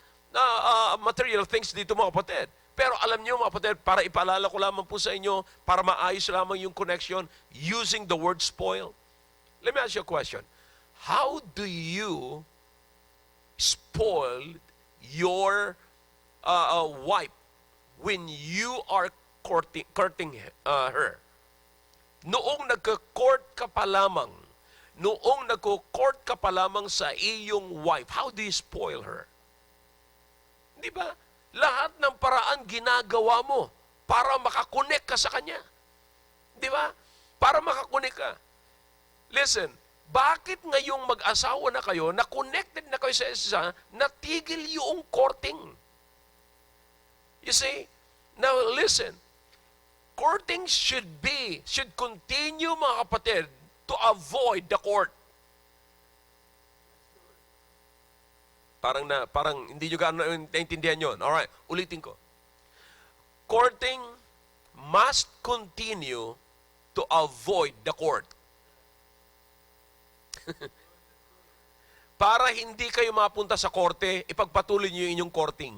material things dito mga kapatid. Pero alam niyo mga kapatid, para ipaalala ko lamang po sa inyo, para maayos lamang yung connection, using the word spoil. Let me ask you a question. How do you spoil your wife when you are courting her? Noong nagka-court ka pa lamang, sa iyong wife, how do you spoil her? Di ba? Lahat ng paraan ginagawa mo para makakonek ka sa kanya. Di ba? Para makakonek ka. Listen, bakit ngayong mag-asawa na kayo, na connected na kayo sa isa, natigil yung courting? You see? Now listen, courting should continue mga kapatid, to avoid the court. Parang hindi nyo gaano naintindihan yun. Alright, ulitin ko. Courting must continue to avoid the court. Para hindi kayo mapunta sa korte, ipagpatuloy nyo yung inyong courting.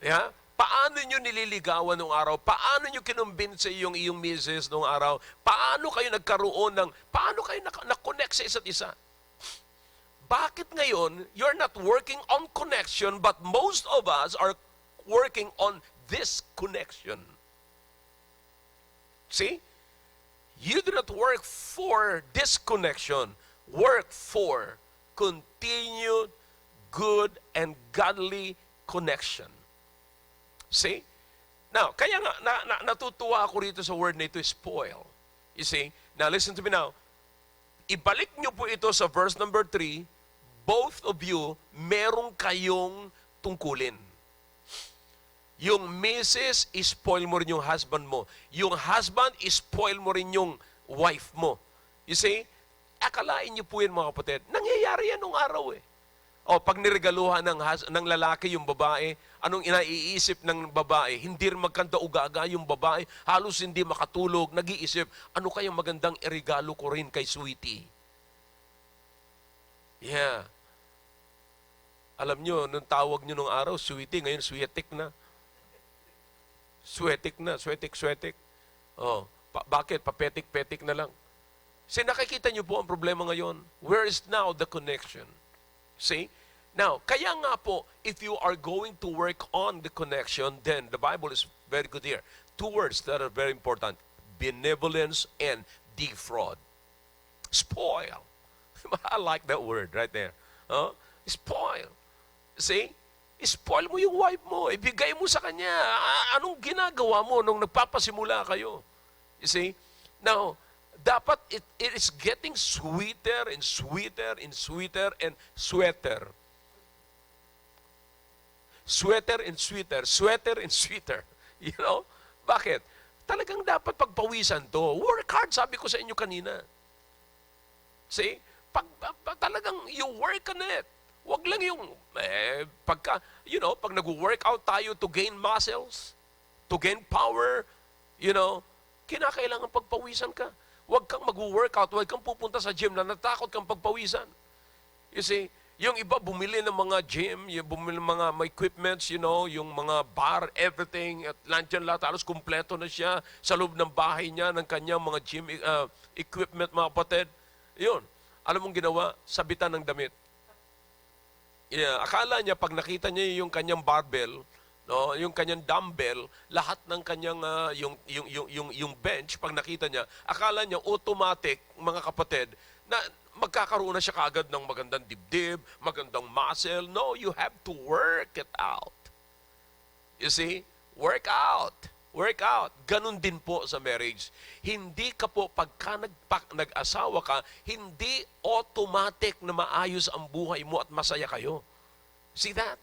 Yeah? Paano nyo nililigawan nung araw? Paano nyo kinumbinse yung iyong misis nung araw? Paano kayo na-connect sa isa't isa? Bakit ngayon, you're not working on connection, but most of us are working on this connection? See? You do not work for this connection. Work for continued good and godly connection. See? Now, kaya nga, natutuwa ako rito sa word na ito, spoil. You see? Now, listen to me now. Ibalik nyo po ito sa verse number 3, both of you, merong kayong tungkulin. Yung misis, spoil mo rin yung husband mo. Yung husband, spoil mo rin yung wife mo. You see? Akalain nyo po yan mga kapatid. Nangyayari yan nung araw eh. O, pag niregaluhan ng lalaki yung babae, anong inaiisip ng babae? Hindi rin magkanda-ugaga yung babae, halos hindi makatulog, nag-iisip, ano kayang magandang irigalo ko rin kay sweetie? Yeah. Alam nyo, nung tawag nyo nung araw, sweetie, ngayon sweetik na. Swetik. Oh, bakit? Papetik-petik na lang. Kasi nakikita nyo po ang problema ngayon. Where is now the connection? See? Now, kaya nga po, if you are going to work on the connection, then the Bible is very good here. Two words that are very important. Benevolence and defraud. Spoil. I like that word right there. Spoil. See? Spoil mo yung wife mo. Ibigay mo sa kanya. Anong ginagawa mo nung nagpapasimula kayo? You see? Now, dapat it is getting sweeter and sweeter and sweeter and sweeter. Sweeter and sweeter. Sweeter and sweeter. You know? Bakit? Talagang dapat pagpawisan to. Work hard, sabi ko sa inyo kanina. See? Pag talagang you work on it. Wag lang yung, pag nag-workout tayo to gain muscles, to gain power, kinakailangan pagpawisan ka. Wag kang mag-workout, wag kang pupunta sa gym na natakot kang pagpawisan. You see, yung iba bumili ng mga gym, bumili ng mga equipments, yung mga bar, everything, at nandyan lahat, halos kumpleto na siya sa loob ng bahay niya, ng kanyang mga gym equipment, mga kapatid. Yun. Alam mong ginawa? Sabitan ng damit. Akala niya, pag nakita niya yung kanyang barbell, yung kanyang dumbbell, lahat ng kanyang, yung bench, pag nakita niya, akala niya automatic, mga kapatid, na magkakaroon na siya kaagad ng magandang dibdib, magandang muscle. No, you have to work it out. You see? Work out. Work out. Ganun din po sa marriage. Hindi ka po, pagka nag-asawa ka, hindi automatic na maayos ang buhay mo at masaya kayo. See that?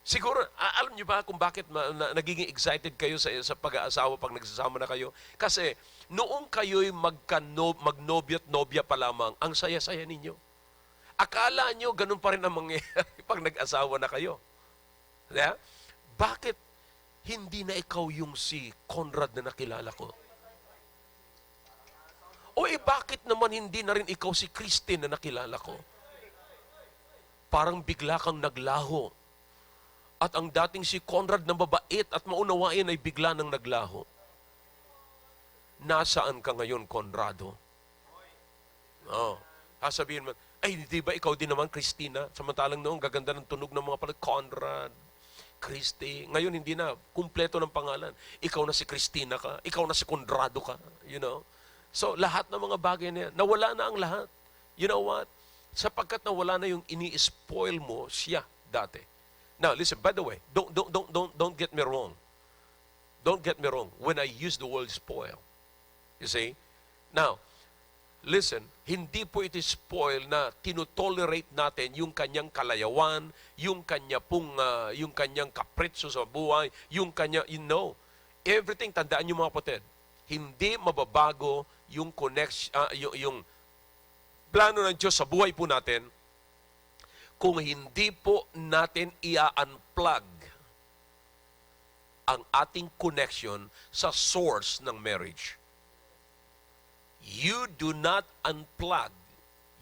Siguro, alam niyo ba kung bakit nagiging excited kayo sa pag-aasawa pag nagsasama na kayo? Kasi noong kayo'y magnobya at nobya pa lamang, ang saya-saya ninyo. Akala nyo ganun pa rin ang mangyayari pag nag-asawa na kayo. Yeah? Bakit hindi na ikaw yung si Conrad na nakilala ko? O bakit naman hindi na rin ikaw si Christine na nakilala ko? Parang bigla kang naglaho. At ang dating si Conrad na mabait at maunawain ay bigla nang naglaho. Nasaan ka ngayon, Conrado? Oh, sasabihin mo, ay, di ba ikaw din naman, Christina? Samantalang noong gaganda ng tunog ng mga pala, Conrad, Christy. Ngayon, hindi na. Kumpleto ng pangalan. Ikaw na si Christina ka. Ikaw na si Conrado ka. You know? So, lahat ng mga bagay na yan, nawala na ang lahat. You know what? Sapagkat nawala na yung ini-spoil mo siya dati. Now, listen, by the way, don't get me wrong. Don't get me wrong when I use the word spoil. You see? Now, listen, hindi po ito spoil na tinotolerate natin yung kanyang kalayawan, yung kanyang kapritso sa buhay, yung kanya, everything, tandaan niyo mga kapatid, hindi mababago yung connection, yung plano ng Diyos sa buhay po natin kung hindi po natin i-unplug ang ating connection sa source ng marriage. You do not unplug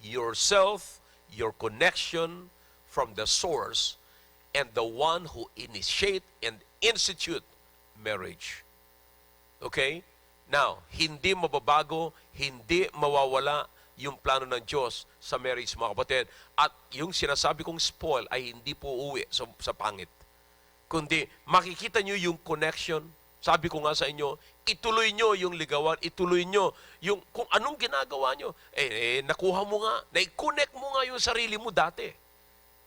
yourself, your connection from the source and the one who initiate and institute marriage. Okay? Now, hindi mababago, hindi mawawala yung plano ng Diyos sa marriage, mga kapatid. At yung sinasabi kong spoil ay hindi po uwi sa pangit. Kundi makikita nyo yung connection. Sabi ko nga sa inyo, ituloy nyo yung ligawan, ituloy nyo yung kung anong ginagawa nyo. Nakuha mo nga, na-connect mo nga yung sarili mo dati.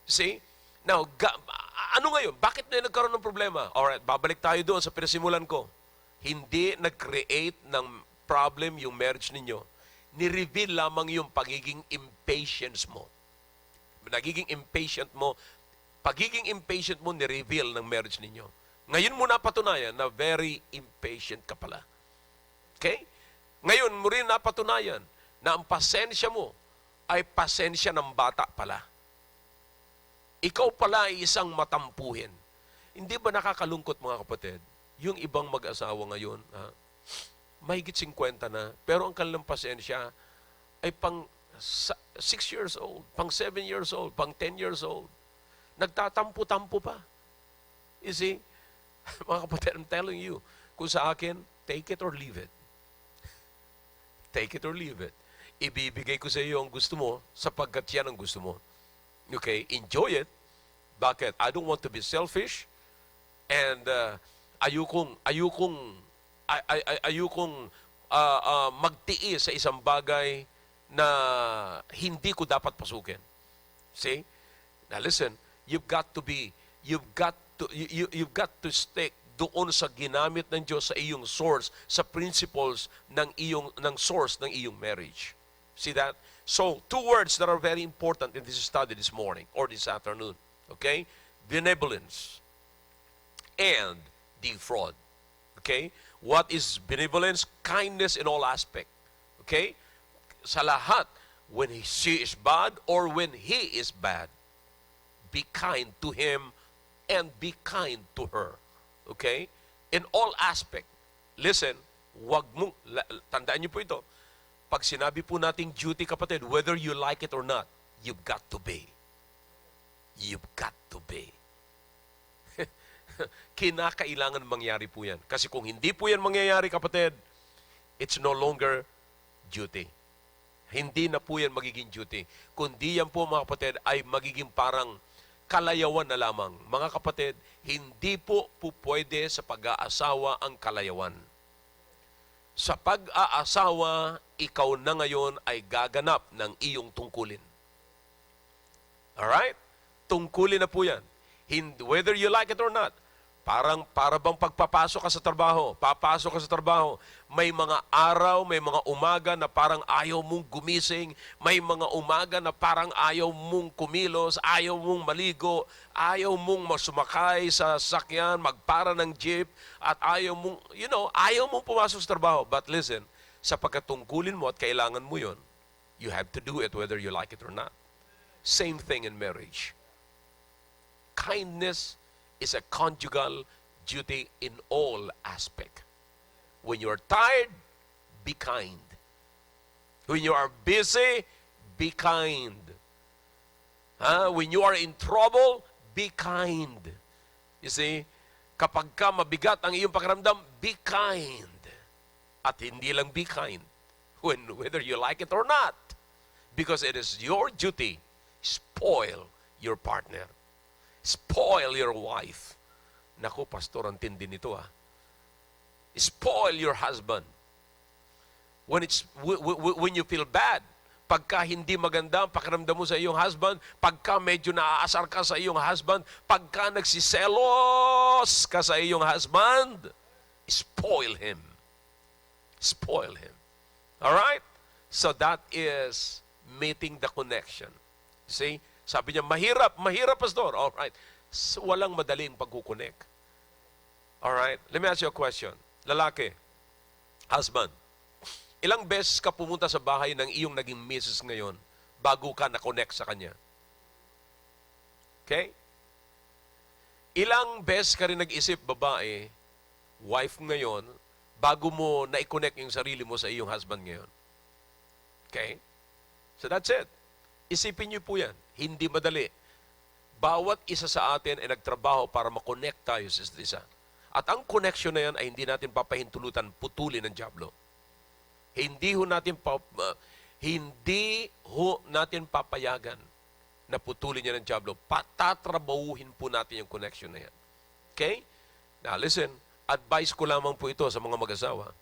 See? Now, ano ngayon? Bakit na nagkaroon ng problema? Alright, babalik tayo doon sa pinasimulan ko. Hindi nag-create ng problem yung marriage ninyo. Ni-reveal lamang yung pagiging impatience mo. Nagiging impatient mo, pagiging impatient mo, ni-reveal ng marriage ninyo. Ngayon mo napatunayan na very impatient ka pala. Okay? Ngayon mo rin napatunayan na ang pasensya mo ay pasensya ng bata pala. Ikaw pala ay isang matampuhin. Hindi ba nakakalungkot, mga kapatid? Yung ibang mag-asawa ngayon, mahigit 50 na, pero ang kanilang pasensya ay pang 6 years old, pang 7 years old, pang 10 years old. Nagtatampo-tampo pa. You see? Mga kapatid, I'm telling you, kung sa akin, take it or leave it. Take it or leave it. Ibibigay ko sa iyo ang gusto mo sapagkat yan ang gusto mo. Okay? Enjoy it. Bakit? I don't want to be selfish and ayokong magtiis sa isang bagay na hindi ko dapat pasukin. See? Now listen, you've got to stick doon sa ginamit ng Diyos sa iyong source, sa principles ng source ng iyong marriage. See that? So, two words that are very important in this study this morning or this afternoon. Okay? Benevolence and defraud. Okay? What is benevolence? Kindness in all aspect. Okay? Sa lahat, when she is bad or when he is bad, be kind to him and be kind to her. Okay? In all aspect. Listen, tandaan niyo po ito. Pag sinabi po nating duty, kapatid, whether you like it or not, you've got to be. You've got to be. Kinakailangan mangyari po yan. Kasi kung hindi po yan mangyayari, kapatid, it's no longer duty. Hindi na po yan magiging duty. Kundi yan po, mga kapatid, ay magiging parang kalayawan na lamang. Mga kapatid, hindi po pwede sa pag-aasawa ang kalayawan. Sa pag-aasawa, ikaw na ngayon ay gaganap ng iyong tungkulin. Alright? Tungkulin na po yan. Whether you like it or not. Para bang pagpapasok ka sa trabaho, papasok ka sa trabaho, may mga araw, may mga umaga na parang ayaw mong gumising, may mga umaga na parang ayaw mong kumilos, ayaw mong maligo, ayaw mong masumakay sa sasakyan, magpara ng jeep, at ayaw mong, ayaw mong pumasok sa trabaho. But listen, sapagkat tungkulin mo at kailangan mo yon, you have to do it whether you like it or not. Same thing in marriage. Kindness is a conjugal duty in all aspect. When you are tired, be kind. When you are busy, be kind. When you are in trouble, be kind. You see, kapag ka mabigat ang iyong pakiramdam, be kind. At hindi lang be kind, whether you like it or not. Because it is your duty, spoil your partner. Spoil your wife. Naku, pastor, ang tindi nito Spoil your husband. When you feel bad, pagka hindi maganda ang pakiramdam mo sa iyong husband, pagka medyo naaasar ka sa iyong husband, pagka nagsiselos ka sa iyong husband, spoil him. Spoil him. Alright? So that is meeting the connection. See? Sabi niya, mahirap, pastor. Alright. So, walang madaling pagkukonek. Alright. Let me ask you a question. Lalaki, husband, ilang beses ka pumunta sa bahay ng iyong naging misis ngayon bago ka na-connect sa kanya? Okay? Ilang beses ka rin nag-isip, babae, wife ngayon, bago mo na-connect yung sarili mo sa iyong husband ngayon? Okay? So that's it. Isipin niyo po yan. Hindi madali. Bawat isa sa atin ay nagtrabaho para makonect tayo sa isa't isa. At ang connection na yan ay hindi natin papahintulutan, putulin ng dyablo. Hindi ho natin papayagan na putulin niya ng dyablo. Patatrabahuhin po natin yung connection na yan. Okay? Now listen, advice ko lamang po ito sa mga mag-asawa.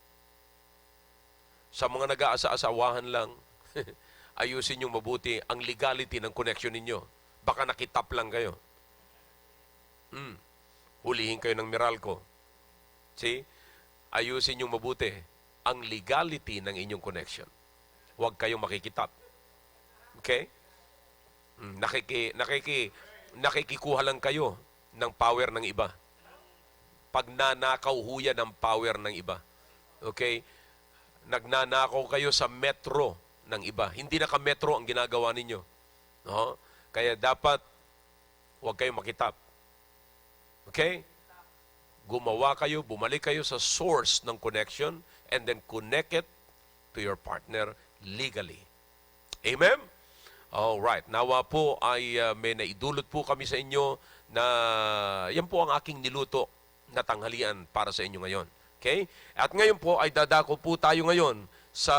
Sa mga nag-aasa-asawahan lang, ayusin yung mabuti ang legality ng connection ninyo. Baka nakitap lang kayo. Hulihin kayo ng Meralco. See? Ayusin yung mabuti ang legality ng inyong connection. Huwag kayong makikitap. Okay? Nakikikuha lang kayo ng power ng iba. Pagnanakaw huya ng power ng iba. Okay? Nagnanakaw kayo sa metro ng iba. Hindi naka-metro ang ginagawa ninyo. No? Kaya dapat huwag kayong makitap. Okay? Gumawa kayo, bumalik kayo sa source ng connection and then connect it to your partner legally. Amen? Alright. Nawa po ay may naidulot po kami sa inyo na yan po ang aking niluto na tanghalian para sa inyo ngayon. Okay? At ngayon po ay dadako po tayo ngayon sa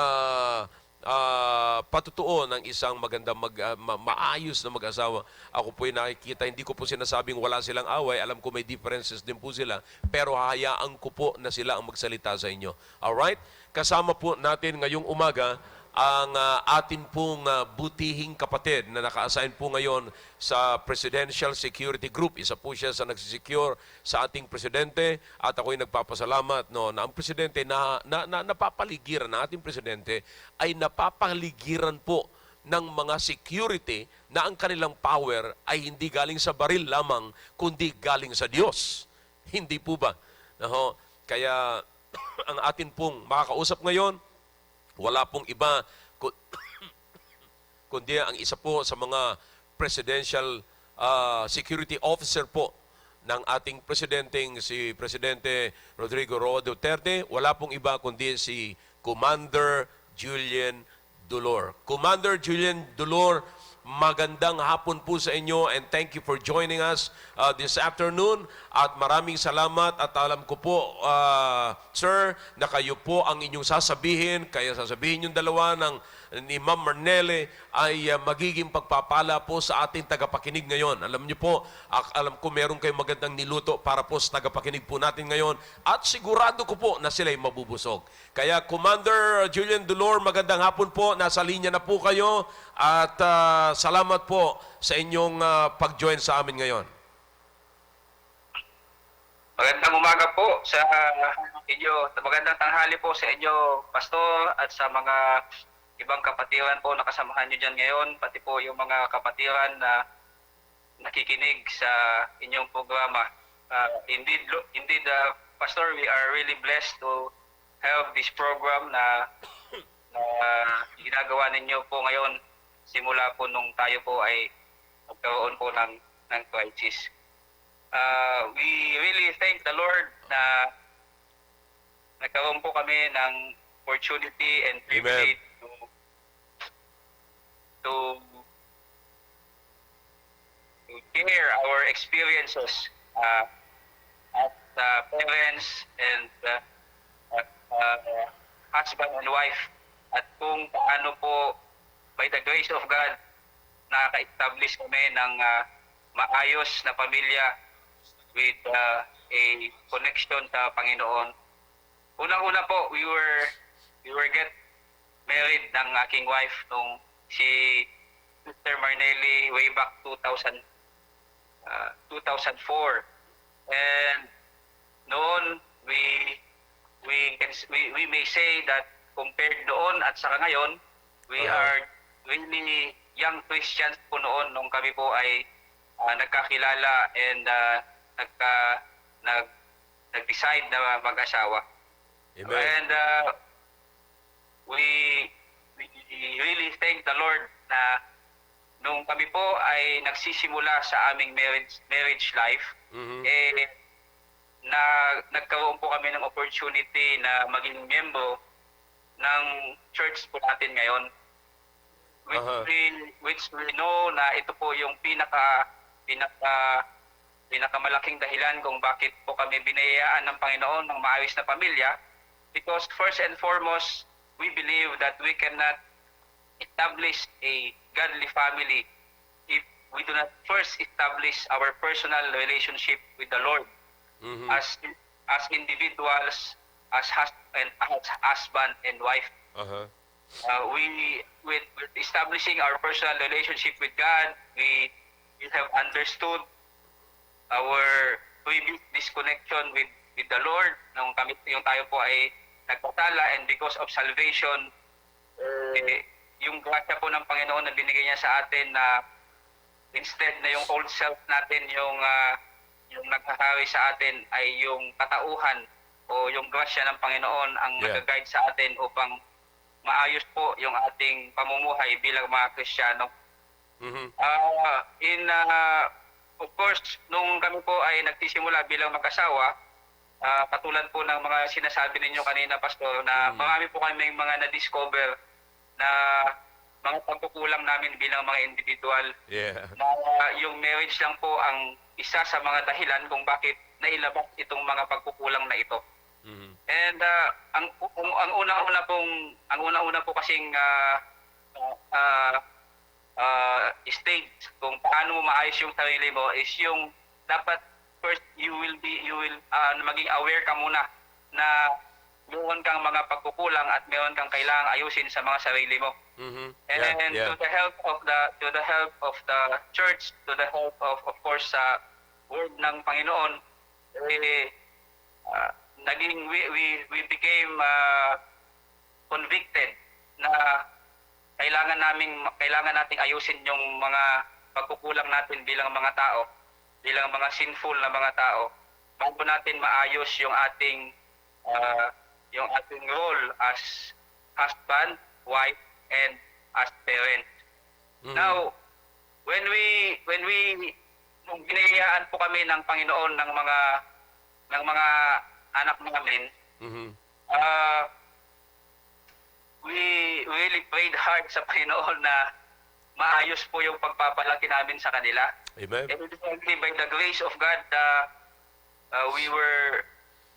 patutuo ng isang magandang maayos na mag-asawa. Ako po'y nakikita, hindi ko po sinasabing wala silang away. Alam ko may differences din po sila. Pero hahayaan ko po na sila ang magsalita sa inyo. Alright? Kasama po natin ngayong umaga ang atin pong butihing kapatid na naka-assign po ngayon sa Presidential Security Group. Isa po siya sa nagsisecure sa ating presidente at ako'y nagpapasalamat na ang presidente na napapaligiran, na ating presidente ay napapaligiran po ng mga security na ang kanilang power ay hindi galing sa baril lamang kundi galing sa Diyos. Hindi po ba? Kaya ang atin pong makakausap ngayon, wala pong iba kundi ang isa po sa mga presidential security officer po ng ating presidenteng si Presidente Rodrigo Roa Duterte. Wala pong iba kundi si Commander Julian Dolor. Commander Julian Dolor, magandang hapon po sa inyo and thank you for joining us this afternoon. At maraming salamat at alam ko po, sir, na kayo po ang inyong sasabihin, kaya sasabihin yung dalawa ni Ma'am Marnele ay magiging pagpapala po sa ating tagapakinig ngayon. Alam niyo po, alam ko meron kayong magandang niluto para po sa tagapakinig po natin ngayon at sigurado ko po na sila'y mabubusog. Kaya Commander Julian Dolor, magandang hapon po. Nasa linya na po kayo at salamat po sa inyong pag-join sa amin ngayon. Magandang umaga po sa inyo. Magandang tanghali po sa inyo, Pastor, at sa mga ibang kapatiran po na kasamahan nyo dyan ngayon, pati po yung mga kapatiran na nakikinig sa inyong programa. Indeed, Pastor, we are really blessed to have this program na ginagawa ninyo po ngayon simula po nung tayo po ay magkaroon po ng crisis. We really thank the Lord na nagkaroon po kami ng opportunity and privilege to share our experiences as parents and husband and wife, at kung paano po by the grace of God nakaka-establish kami ng maayos na pamilya with a connection sa Panginoon. Unang-una po, we were get married ng aking wife nung si Sister Marnelli way back 2004. And noon we may say that compared noon at saka ngayon, we are really young Christians po noon nung kami po ay nagkakilala and nag-decide na mag-asawa. Amen. And we really thank the Lord na nung kami po ay nagsisimula sa aming marriage life, nagkaroon po kami ng opportunity na maging miyembro ng church po natin ngayon. Which we know na ito po yung pinakamalaking dahilan kung bakit po kami binayaan ng Panginoon ng maayos na pamilya, because first and foremost, we believe that we cannot establish a godly family if we do not first establish our personal relationship with the Lord as individuals, as husband and wife. With establishing our personal relationship with God, we have understood our previous disconnection with the Lord nung yung tayo po ay nagpatala, and because of salvation, yung grasya po ng Panginoon na binigay niya sa atin na instead na yung old self natin yung naghahari sa atin, ay yung katauhan o yung grasya ng Panginoon ang nag-guide sa atin upang maayos po yung ating pamumuhay bilang mga Kristiyano. Of course, nung kami po ay nagsisimula bilang mag-asawa, katulad po ng mga sinasabi ninyo kanina, Pastor, na marami po kami mga na-discover na mga pagkukulang namin bilang mga individual. Na yung marriage lang po ang isa sa mga dahilan kung bakit nailabas itong mga pagkukulang na ito. And ang una-una po kasing stage kung paano mo maayos yung sarili mo is yung dapat first you will maging aware ka muna na meron kang mga pagkukulang at meron kang kailangang ayusin sa mga sarili mo. And to the help of the church, to the help of course sa word ng Panginoon, we became convicted na kailangan nating ayusin yung mga pagkukulang natin bilang mga tao, bilang mga sinful na mga tao, bago natin maayos yung ating role as husband, wife, and as parent. Now, when nung binayaan po kami ng Panginoon ng mga anak namin, we really prayed hard sa Panginoon na maayos po yung pagpapalaki namin sa kanila. Amen. And eventually, by the grace of God, we were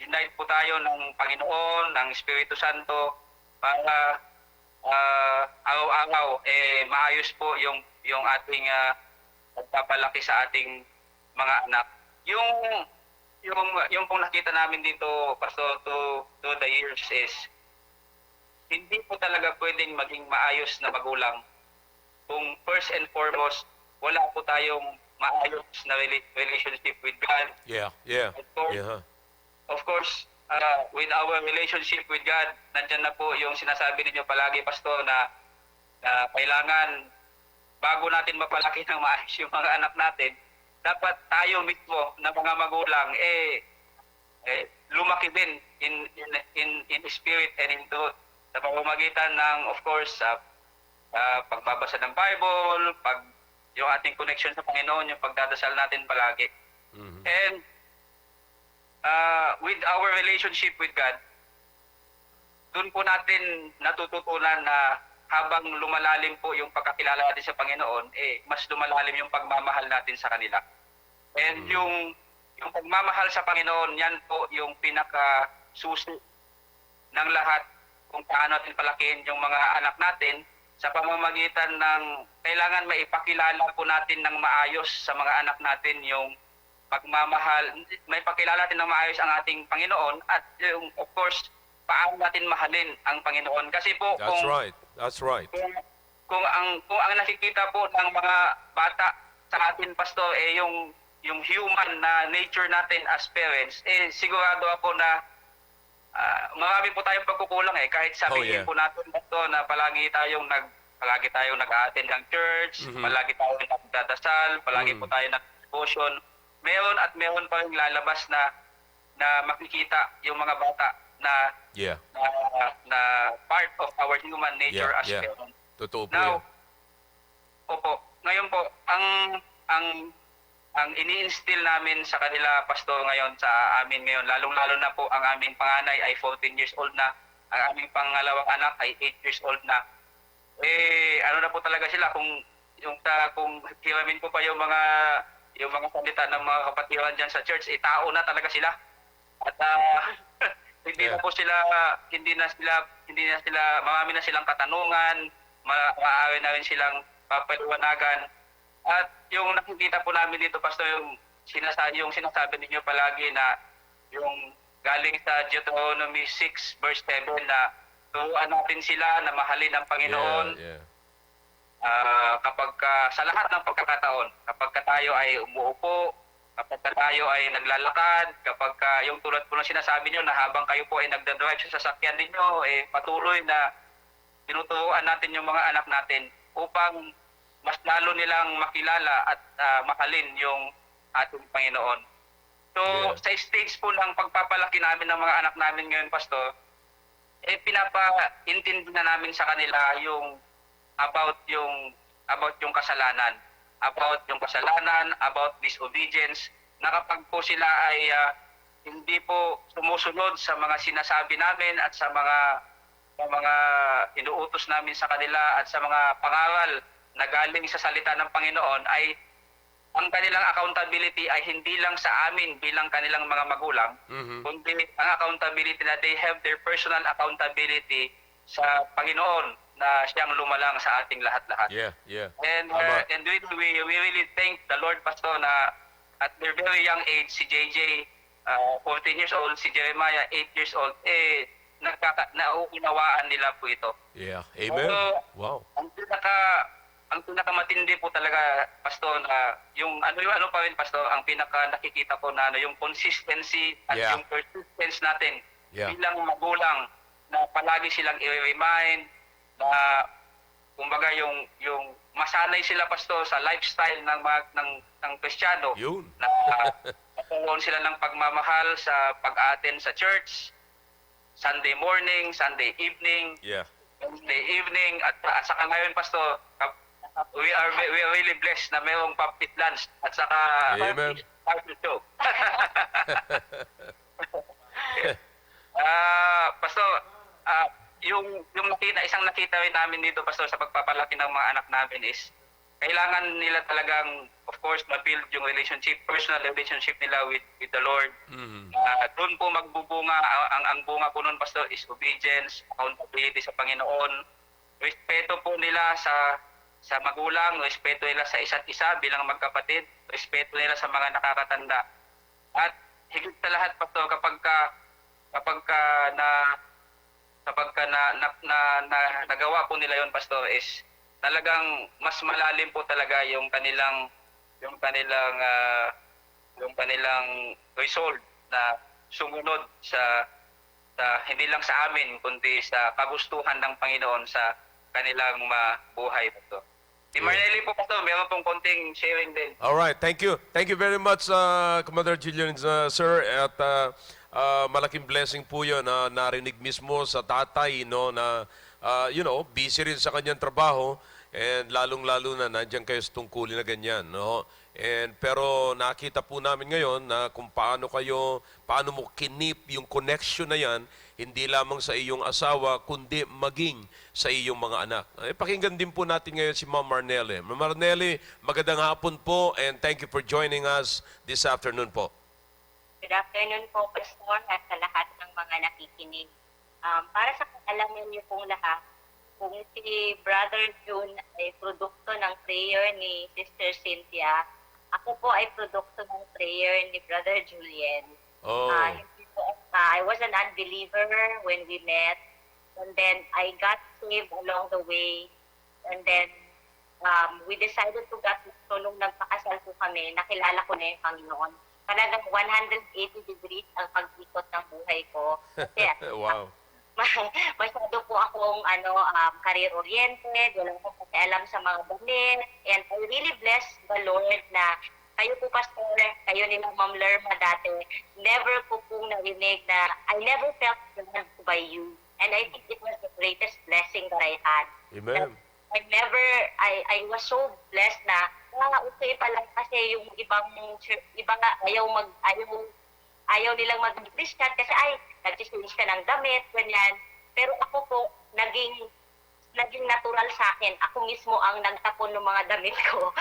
united po tayo ng Panginoon, ng Espiritu Santo, para araw-araw maayos po yung ating pagpapalaki sa ating mga anak. Yung pong nakita namin dito, Pastor, to the years is hindi po talaga pwedeng maging maayos na magulang kung first and foremost wala po tayong maayos na relationship with God. Yeah, yeah, Of course, yeah. of course, with our relationship with God, nandyan na po yung sinasabi ninyo palagi, Pastor, na kailangan bago natin mapalaki ng maayos yung mga anak natin, dapat tayo mismo na mga magulang lumaki din in spirit and in truth sa pamamagitan ng, of course, pagbabasa ng Bible, yung ating connection sa Panginoon, yung pagdadasal natin palagi. Mhm. And with our relationship with God, doon po natin natututunan na habang lumalalim po yung pagkakilala natin sa Panginoon, mas lumalalim yung pagmamahal natin sa kanila. And yung pagmamahal sa Panginoon, yan po yung pinaka-susi ng lahat kung paano natin palakihin yung mga anak natin sa pamamagitan ng kailangan maipakilala po natin ng maayos sa mga anak natin yung pagmamahal, may pakilala natin ng maayos ang ating Panginoon at yung, of course, paano natin mahalin ang Panginoon. Kasi po, That's right. That's right. kung ang nakikita po ng mga bata sa atin, Pastor, yung human na nature natin as parents, sigurado ako na marami po tayong pagkukulang kahit sabihin yeah. po natin Pastor na palagi tayong nag-attend ng church, palagi tayong nagdadasal, palagi po tayo nag-devotion. Meron pa rin lalabas na makikita yung mga bata na Yeah. na part of our human nature Yeah, as yeah. parents. Totoo po Now, yan. opo, ngayon po, ang ini-instill namin sa kanila, Pastor, ngayon sa amin ngayon, lalong-lalo na po ang aming panganay ay 14 years old na, ang aming pangalawang anak ay 8 years old na. Ano na po talaga sila, kung hiramin ko pa yung mga salita ng mga kapatiran dyan sa church, tao na talaga sila. At hindi na po sila, hindi na sila, marami na silang katanungan, maaari na rin silang papaliwanagan. At yung nakikita po namin dito, Pastor, yung sinasabi ninyo palagi na yung galing sa Deuteronomy 6 verse 7 na turuan natin sila na mahalin ang Panginoon. Yeah, yeah. Sa lahat ng pagkakataon, kapag tayo ay umuupo, kapag tayo ay naglalakad, kapag yung tulad po ng sinasabi nyo na habang kayo po ay nagdadrive sa sasakyan ninyo, patuloy na tinuturuan natin yung mga anak natin upang mas lalo nilang makilala at mahalin yung ating Panginoon. So, sa stage po ng pagpapalaki namin ng mga anak namin ngayon, Pastor, pinapa-intindi na namin sa kanila yung about yung kasalanan, about disobedience, na kapag po sila ay hindi po sumusunod sa mga sinasabi namin at sa mga inuutos namin sa kanila at sa mga pangaral na galing sa salita ng Panginoon, ay ang kanilang accountability ay hindi lang sa amin bilang kanilang mga magulang, kundi ang accountability na they have their personal accountability sa Panginoon na siyang lumalang sa ating lahat-lahat. Yeah, yeah. And Tama. and we really thank the Lord, Pastor, na at their very young age, si JJ 14 years old, si Jeremiah 8 years old, nauunawaan nila po ito. Yeah. Amen. So, Wow. ang pinakamatindi po talaga, Pastor, na yung pa rin, Pastor, ang pinaka nakikita ko na yung consistency at Yeah. yung persistence natin Yeah. bilang magulang na palagi silang i-remind na kumbaga yung masanay sila, Pastor, sa lifestyle ng Kristiyano, Yun. na nagkaroon sila ng pagmamahal sa pag-attend sa church, Sunday morning, Sunday evening, Yeah. Wednesday evening, at saka ngayon, Pastor, we are really blessed na mayroong puppet lunch at saka Amen. party show. Pastor, yung isang nakita rin namin dito, Pastor, sa pagpapalaki ng mga anak namin is kailangan nila talagang, of course, ma-build yung personal relationship nila with the Lord. Doon po magbubunga, ang bunga po nun, Pastor, is obedience, accountability sa Panginoon, respeto po nila sa magulang, respeto nila sa isa't isa bilang magkapatid, respeto nila sa mga nakakatanda. At higit sa lahat, Pastor, kapag nagawa po nila yon, Pastor, is talagang mas malalim po talaga yung kanilang yung kanilang resolve na sumunod sa hindi lang sa amin kundi sa kagustuhan ng Panginoon sa kanilang mabuhay po. Si Marnelli po, Pastor, meron pong konting sharing din. All right, thank you. Thank you very much, Commander Julian, sir. At malaking blessing po yun na narinig mismo sa tatay, no, na, busy rin sa kanyang trabaho. And lalong-lalo na nandiyan kayo sa tungkulin na ganyan, no? Pero nakita po namin ngayon na kung paano mo kinip yung connection na yan, hindi lamang sa iyong asawa, kundi maging sa iyong mga anak. Pakinggan din po natin ngayon si Ma'am Marnelli. Ma'am Marnelli, magandang hapon po and thank you for joining us this afternoon po. Good afternoon po, Pastor, at sa lahat ng mga nakikinig. Para sa kaalaman niyo pong lahat, kung si Brother June ay produkto ng prayer ni Sister Cynthia, ako po ay produkto ng prayer ni Brother Julian. Oh. I was an unbeliever when we met, and then I got saved along the way, and then we decided to get, so nung nagpakasal po kami, nakilala ko na yung Panginoon. Talagang 180 degrees ang pag-ikot ng buhay ko. Kasi Wow. masyado po akong career-oriented, wala akong pakialam sa mga damit, and I really bless the Lord na kayo po, Pastor, kayo ni Ma'am Lerma dati, never ko pong narinig na I never felt loved by you. And I think it was the greatest blessing that I had. Amen. I was so blessed na, okay pala kasi yung iba nga ayaw nilang mag-Christian kasi nag-change ka ng damit, ganyan. Pero ako po, naging natural sa akin. Ako mismo ang nagtapon ng mga damit ko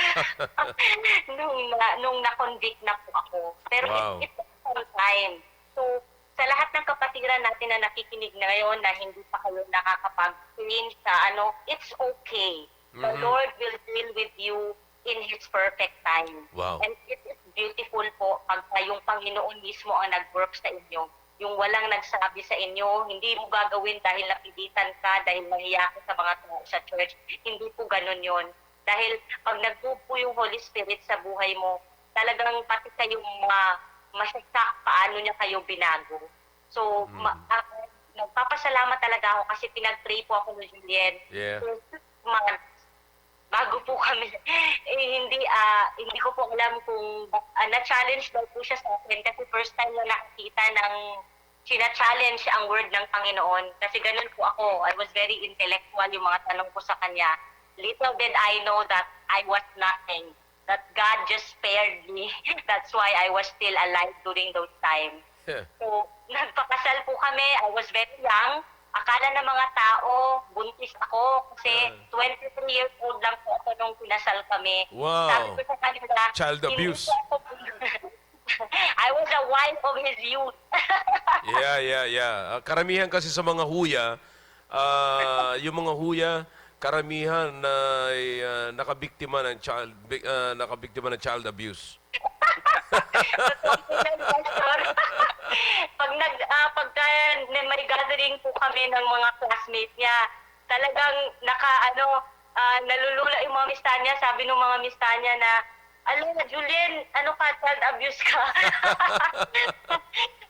nung na-convict na po ako. Pero Wow. it took some time. So, sa lahat ng kapatiran natin na nakikinig na ngayon na hindi pa kayo nakakapag-change sa it's okay. The Lord will deal with you in His perfect time. Wow. And it is beautiful po pag yung Panginoon mismo ang nag-work sa inyo. Yung walang nagsabi sa inyo, hindi mo gagawin dahil napilitan ka, dahil mahiya ka sa mga tao sa church. Hindi po ganun yon. Dahil pag nag-move po yung Holy Spirit sa buhay mo, talagang pati kayong masaksak paano niya kayo binago. So, nagpapasalamat talaga ako kasi pinag-pray po ako ni Julien. Yeah. Bago po kami, hindi ko po alam kung na-challenge daw po siya sa akin kasi first time na nakikita ng sina-challenge ang word ng Panginoon. Kasi ganun po ako. I was very intellectual yung mga tanong ko sa kanya. Little did I know that I was nothing. That God just spared me. That's why I was still alive during those times. Yeah. So, nagpakasal po kami. I was very young. Akala ng mga tao, buntis ako kasi 23 years old lang po ako nung pinasal kami. Wow. Sabi ko sa kanila, Child "Hindi abuse." po ako I was the wife of his youth. Yeah. Karamihan kasi sa mga huya, yung mga huya, karamihan na nakabiktima ng child abuse. Pagka may gathering po kami ng mga classmates niya, talagang nalulula yung mga mista niya. Sabi ng mga mista niya na, alam na, Julien, child abuse ka.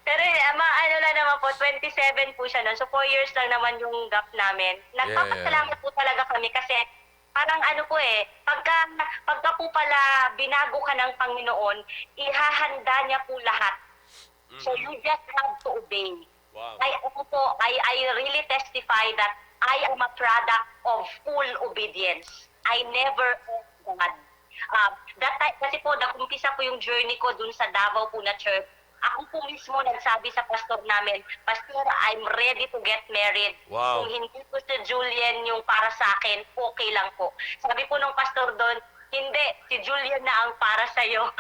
Pero lang naman po, 27 po siya nun. So 4 years lang naman yung gap namin. Nagpapasalamat po talaga kami kasi parang pagka po pala binago ka ng Panginoon, ihahanda niya po lahat. So you just have to obey. Wow. I really testify that I am a product of full obedience. I never owe God. Kasi po, nakumpisa ko yung journey ko dun sa Davao po na church. Ako po mismo nagsabi sa pastor namin, Pastor, I'm ready to get married. Wow. Kung hindi po si Julian yung para sa akin, okay lang po. Sabi po ng pastor doon, hindi, si Julian na ang para sa'yo.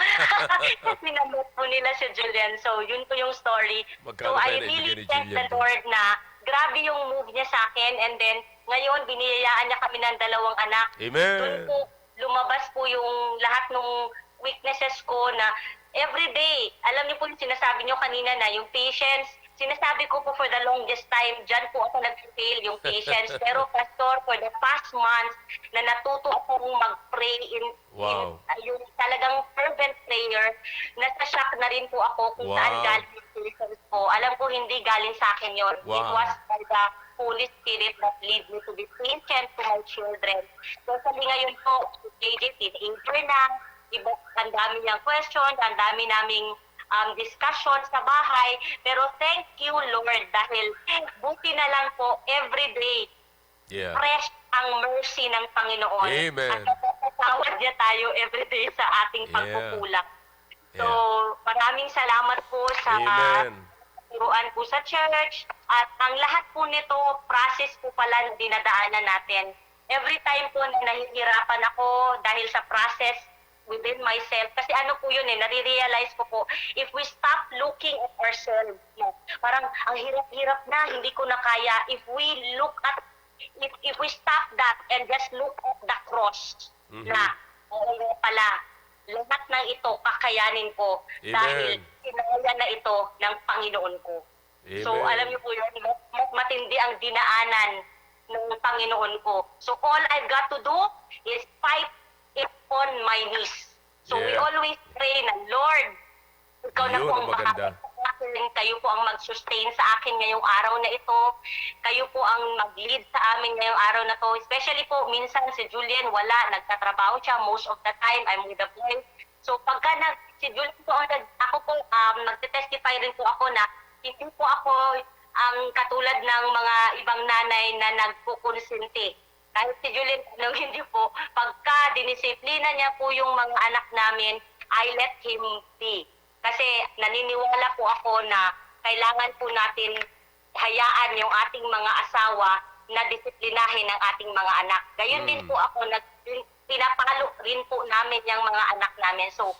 Kasi namot po nila si Julian. So, yun po yung story. Magkano So, tayo I naibigay really ni thank Julian the doon? Lord na grabe yung move niya sa akin. And then, ngayon, biniyayaan niya kami ng 2 anak. Amen. Doon po, lumabas po yung lahat ng weaknesses ko na everyday. Alam niyo po yung sinasabi niyo kanina na yung patience, sinasabi ko po for the longest time, dyan po ako nag-fail yung patience. Pero Pastor, for the past months, na natuto akong mag-pray Wow. yung talagang kung Wow. saan galing yung patience ko. Alam ko hindi galing sa akin yun. It Wow. was by the Holy Spirit that lead me to be patient to my children. Especially ngayon po, si JJ, teenager na, iba, ang dami niyang question, ang dami naming discussion sa bahay. Pero thank you, Lord, dahil buti na lang po, every day, Yeah. fresh ang mercy ng Panginoon. Amen. At napapatawad niya tayo everyday sa ating Yeah. pagkukulang. So, Yeah. maraming salamat po sa Amen. turuan po sa church. At ang lahat po nito, process po pala na dinadaanan natin. Every time po na nahihirapan ako dahil sa process within myself. Kasi ano po yun nare-realize ko po, if we stop looking at ourselves, parang ang hirap-hirap na, hindi ko na kaya. If we look at if we stop that and just look at the cross na, oo nga pala, lahat ng ito kakayanin ko Amen. dahil kinaya na ito ng Panginoon ko. So Amen. alam niyo po yun, mas matindi ang dinaanan ng Panginoon ko. So all I've got to do is fight it on my knees. So we Yeah. always pray na, Lord, ikaw na Yun po ang ang maganda. bahala sa akin. Kayo po ang mag-sustain sa akin ngayong araw na ito. Kayo po ang mag-lead sa amin ngayong araw na to. Especially po, minsan si Julian wala, nagtatrabaho siya. Most of the time, I'm with the boys. So pagka si Julian po, ako po, nagtitestify rin po ako na hindi po ako ang katulad ng mga ibang nanay na nagkukonsinti. Kahit si Julian, hindi po, pagka dinisiplina niya po yung mga anak namin, I let him be. Kasi naniniwala po ako na kailangan po natin hayaan yung ating mga asawa na disiplinahin ang ating mga anak. Gayon din po ako, pinapalo rin po namin yung mga anak namin. So,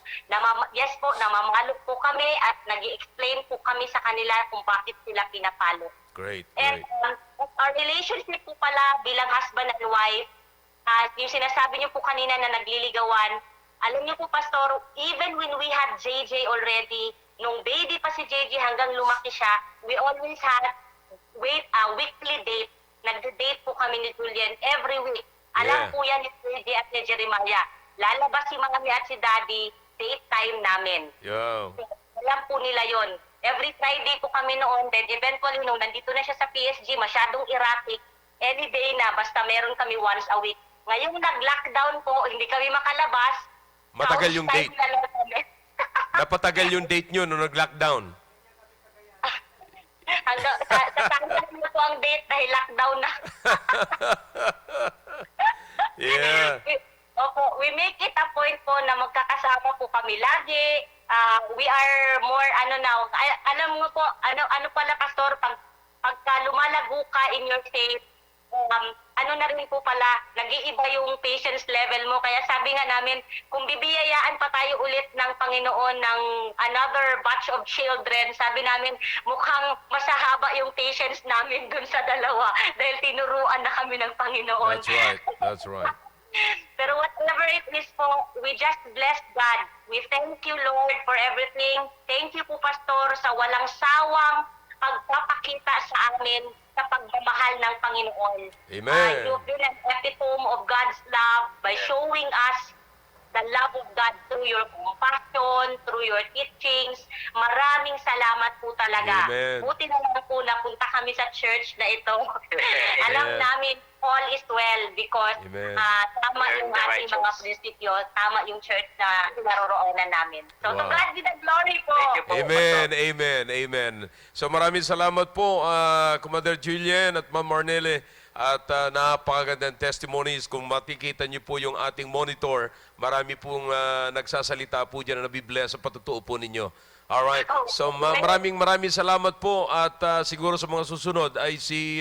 yes po, namamalo po kami at nag-i-explain po kami sa kanila kung bakit sila pinapalo. Great, And great. our relationship po pala bilang husband and wife, yung sinasabi niyo po kanina na nagliligawan, alam niyo po, Pastor, even when we had JJ already, nung baby pa si JJ hanggang lumaki siya, we always had weekly date. Nagde-date po kami ni Julian every week. Alam Yeah. po yan ni JJ at ni Jeremiah. Lalabas si Mami at si Daddy, date time namin. Yo. Alam po nila yon. Every Friday po kami noon, then eventually nung nandito na siya sa PSG, masyadong erratic, any day na, basta meron kami once a week. Ngayong nag-lockdown po, hindi kami makalabas. Matagal yung Couch time date. na lang kami. Napatagal yung date nyo nung nag-lockdown. Hanggang sa Sunday na po ang date dahil lockdown na. Yeah. Opo, we make it a point po na magkakasama po kami lagi. We are more, alam mo po, ano pala, Pastor, pagka lumalago ka in your faith, ano na rin po pala, nag-iiba yung patience level mo. Kaya sabi nga namin, kung bibiyayaan pa tayo ulit ng Panginoon ng another batch of children, sabi namin, mukhang masahaba yung patience namin dun sa dalawa dahil tinuruan na kami ng Panginoon. That's right. That's right. Pero whatever it is po, we just bless God. We thank you, Lord, for everything. Thank you po, Pastor, sa walang sawang pagpapakita sa amin sa pagmamahal ng Panginoon. Amen. You've been an epitome of God's love by showing us the love of God through your compassion, through your teachings. Maraming salamat po talaga. Amen. Buti na lang po napunta kami sa church na ito. Alam Amen. namin all is well because Amen. tama yung ating mga prinsipyo, tama yung church na naroroonan namin. So, to Wow. God be the glory po. Thank you po. Amen, amen, amen. So maraming salamat po, Commander Julian at Ma'am Marnele. At napakagandang testimonies. Kung makikita niyo po yung ating monitor, marami pong nagsasalita po dyan na nabibless sa patutuo po ninyo. Alright. So maraming salamat po. At siguro sa mga susunod ay si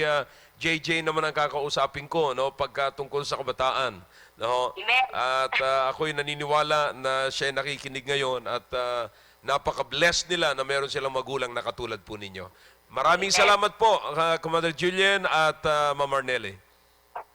JJ naman ang kakausapin ko, no, pagka tungkol sa kabataan. No? Amen. At ako'y naniniwala na siya ay nakikinig ngayon at napaka-blessed nila na meron silang magulang na katulad po ninyo. Maraming salamat po, Commander Julian at Ma'am Marnele.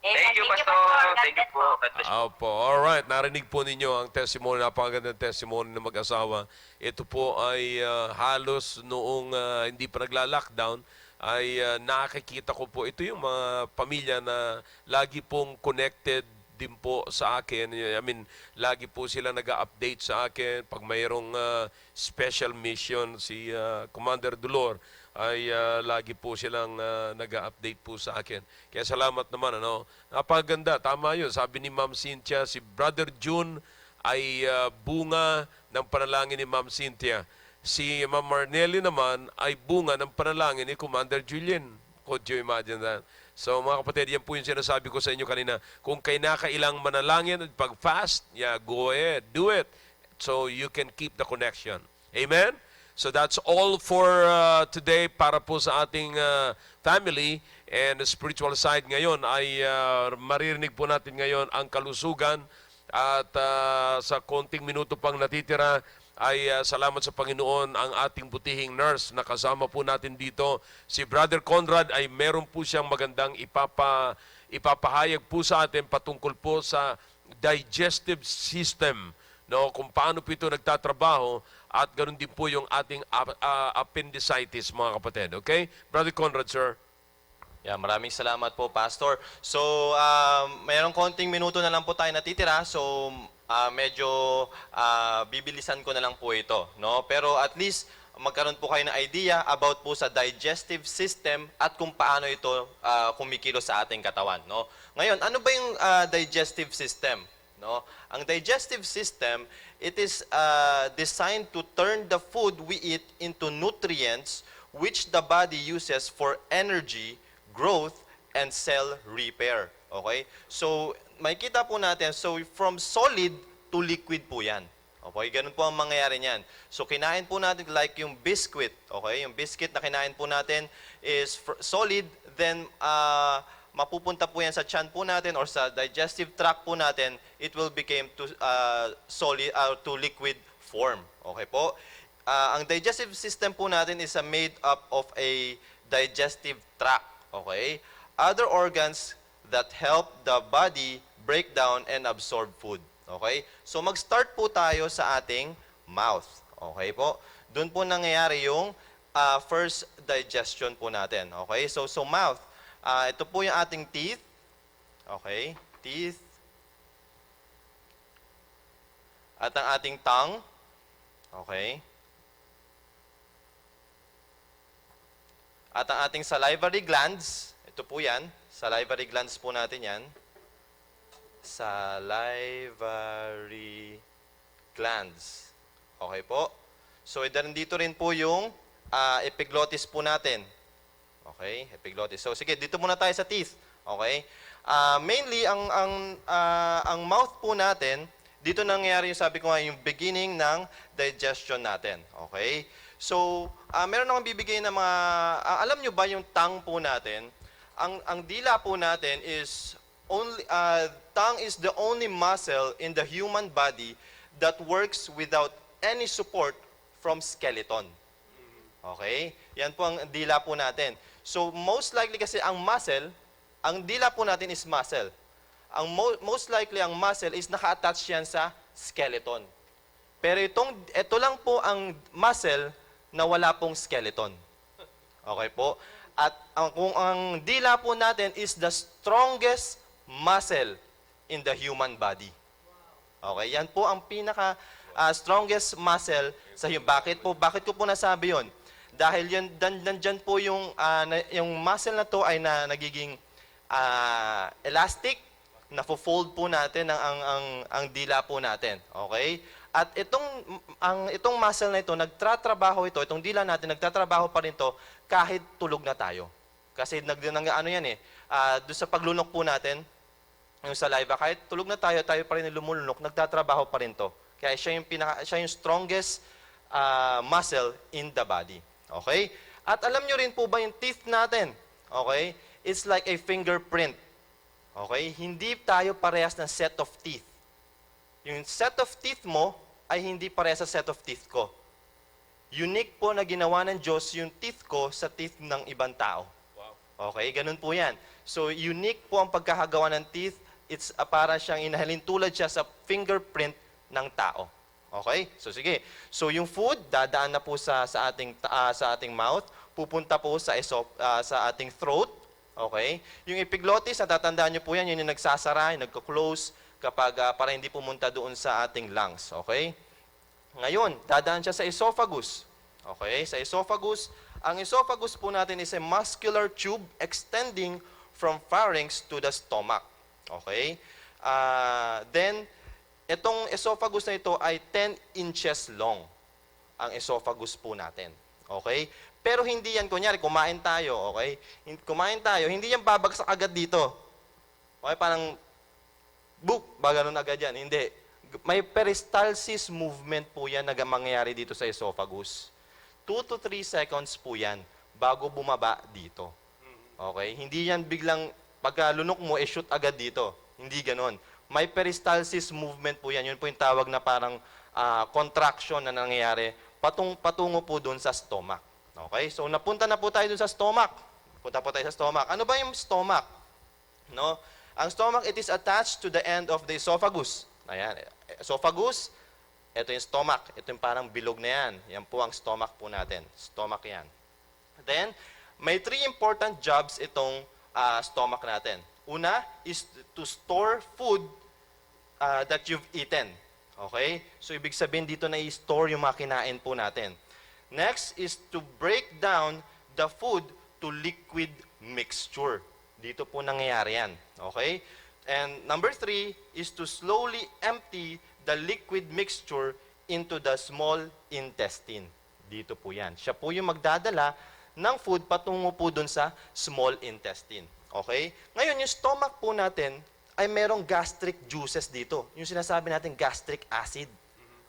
Thank you, Pastor. God Thank you bless po. God bless you. Opo, alright. Narinig po ninyo ang testimony, napakagandang testimony ng mag-asawa. Ito po ay halos noong hindi pa nagla-lockdown, ay nakikita ko po, ito yung mga pamilya na lagi pong connected din po sa akin. I mean, lagi po sila nag-update sa akin. Pag mayroong special mission, si Commander Dulor, ay lagi po silang nag-update po sa akin. Kaya salamat naman. Napakaganda, tama yun. Sabi ni Ma'am Cynthia, si Brother June ay bunga ng panalangin ni Ma'am Cynthia. Si Ma'am Marnelli naman ay bunga ng panalangin ni Commander Julian. Could you imagine that? So mga kapatid, yan po yung sinasabi ko sa inyo kanina. Kung kinakailang manalangin at pag-fast, yeah, go ahead, do it. So you can keep the connection. Amen? So that's all for today para po sa ating family. And the spiritual side ngayon ay maririnig po natin ngayon ang kalusugan. At sa konting minuto pang natitira, ay salamat sa Panginoon ang ating butihing nurse na kasama po natin dito. Si Brother Conrad ay meron po siyang magandang ipapahayag po sa atin patungkol po sa digestive system. No, kung paano po ito nagtatrabaho at ganoon din po yung ating appendicitis, mga kapatid. Okay? Brother Conrad, sir. Yeah, maraming salamat po, Pastor. So, mayroong konting minuto na lang po tayo natitira. So, medyo bibilisan ko na lang po ito, no? Pero at least magkaroon po kayo ng idea about po sa digestive system at kung paano ito kumikilos sa ating katawan, no? Ngayon, ano ba yung digestive system, no? Ang digestive system, it is designed to turn the food we eat into nutrients which the body uses for energy, growth, and cell repair. Okay? So, makikita po natin, so from solid to liquid po yan. Okay? Ganun po ang mangyayari niyan. So, kinain po natin like yung biscuit. Okay? Yung biscuit na kinain po natin is solid, then mapupunta po yan sa tiyan po natin or sa digestive tract po natin, it will become to solid to liquid form. Okay po? Ang digestive system po natin is made up of a digestive tract. Okay? Other organs that help the body break down and absorb food. Okay? So mag-start po tayo sa ating mouth. Okay po? Doon po nangyayari yung first digestion po natin. Okay? So mouth. Ito po yung ating teeth. Okay? Teeth. At ang ating tongue. Okay? At ang ating salivary glands, ito po yan, salivary glands po natin yan. Salivary glands. Okay po? So, dito rin po yung epiglottis po natin. Okay? Epiglottis. So, sige, dito muna tayo sa teeth. Okay? Mainly, ang mouth po natin, dito nangyayari yung sabi ko nga, yung beginning ng digestion natin. Okay? So, meron akong bibigay na mga, alam nyo ba yung tongue po natin? Ang dila po natin is, tongue is the only muscle in the human body that works without any support from skeleton. Okay? Yan po ang dila po natin. So, most likely kasi ang muscle, ang dila po natin is muscle. Ang most likely ang muscle is naka-attach yan sa skeleton. Pero ito lang po ang muscle na wala pong skeleton. Okay po? At kung ang dila po natin is the strongest muscle in the human body. Okay? Yan po ang pinaka strongest muscle sa human. Bakit ko po nasabi yon? Dahil yan, nandyan po yung muscle na to ay nagiging elastic, nafo-fold po natin ang dila po natin. Okay? At itong muscle na ito, nagtatrabaho ito, itong dila natin, nagtatrabaho pa rin to kahit tulog na tayo. Kasi ano yan doon sa paglunok po natin, yung saliva, kahit tulog na tayo pa rin lumulunok, nagtatrabaho pa rin to. Kaya siya yung strongest muscle in the body. Okay? At alam nyo rin po ba yung teeth natin? Okay? It's like a fingerprint. Okay? Hindi tayo parehas ng set of teeth. Yung set of teeth mo ay hindi parehas sa set of teeth ko. Unique po na ginawa ng Diyos yung teeth ko sa teeth ng ibang tao. Wow. Okay? Ganun po yan. So, unique po ang pagkakagawa ng teeth. It's para siyang inahalintulad siya sa fingerprint ng tao. Okay? So, sige. So, yung food, dadaan na po sa ating mouth. Pupunta po sa ating throat. Okay? Yung epiglottis, natatandaan nyo po yan, yun yung nagsasara, yung nagko-close kapag para hindi pumunta doon sa ating lungs. Okay? Ngayon, dadaan siya sa esophagus. Okay? Sa esophagus, ang esophagus po natin is a muscular tube extending from pharynx to the stomach. Okay? Then, itong esophagus na ito ay 10 inches long. Ang esophagus po natin. Okay? Pero hindi yan, kunyari, kumain tayo, okay? Kumain tayo, hindi yan babagsak agad dito. Okay, parang, book, ba ganun agad yan? Hindi. May peristalsis movement po yan na mangyayari dito sa esophagus. 2 to 3 seconds po yan bago bumaba dito. Okay? Hindi yan biglang, pagka lunok mo, shoot agad dito. Hindi ganon. May peristalsis movement po yan. Yun po yung tawag na parang contraction na nangyayari patungo po doon sa stomach. Okay? So, napunta na po tayo doon sa stomach. Punta po tayo sa stomach. Ano ba yung stomach? No? Ang stomach, it is attached to the end of the esophagus. Ayan. Esophagus, ito yung stomach. Ito yung parang bilog na yan. Yan po ang stomach po natin. Stomach yan. Then, may 3 important jobs itong stomach natin. Una is to store food that you've eaten. Okay? So, ibig sabihin dito na i-store yung mga kinain po natin. Next is to break down the food to liquid mixture. Dito po nangyayari yan. Okay? And number 3 is to slowly empty the liquid mixture into the small intestine. Dito po yan. Siya po yung magdadala ng food patungo po dun sa small intestine. Okay? Ngayon, yung stomach po natin ay merong gastric juices dito. Yung sinasabi natin gastric acid.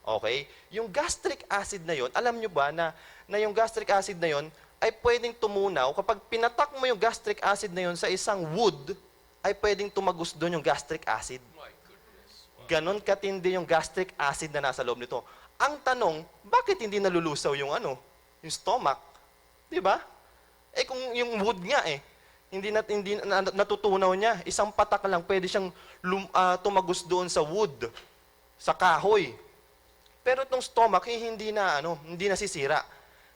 Okay? Yung gastric acid na yon, alam nyo ba na yung gastric acid na yon ay pwedeng tumunaw, kapag pinatak mo yung gastric acid na yon sa isang wood, ay pwedeng tumagos doon yung gastric acid. Ganon katindi yung gastric acid na nasa loob nito. Ang tanong, bakit hindi nalulusaw yung yung stomach? 'Di ba? Eh kung yung wood nga hindi natutunaw niya, isang patak lang pwede siyang tumagos doon sa wood, sa kahoy. Pero itong stomach hindi na sisira.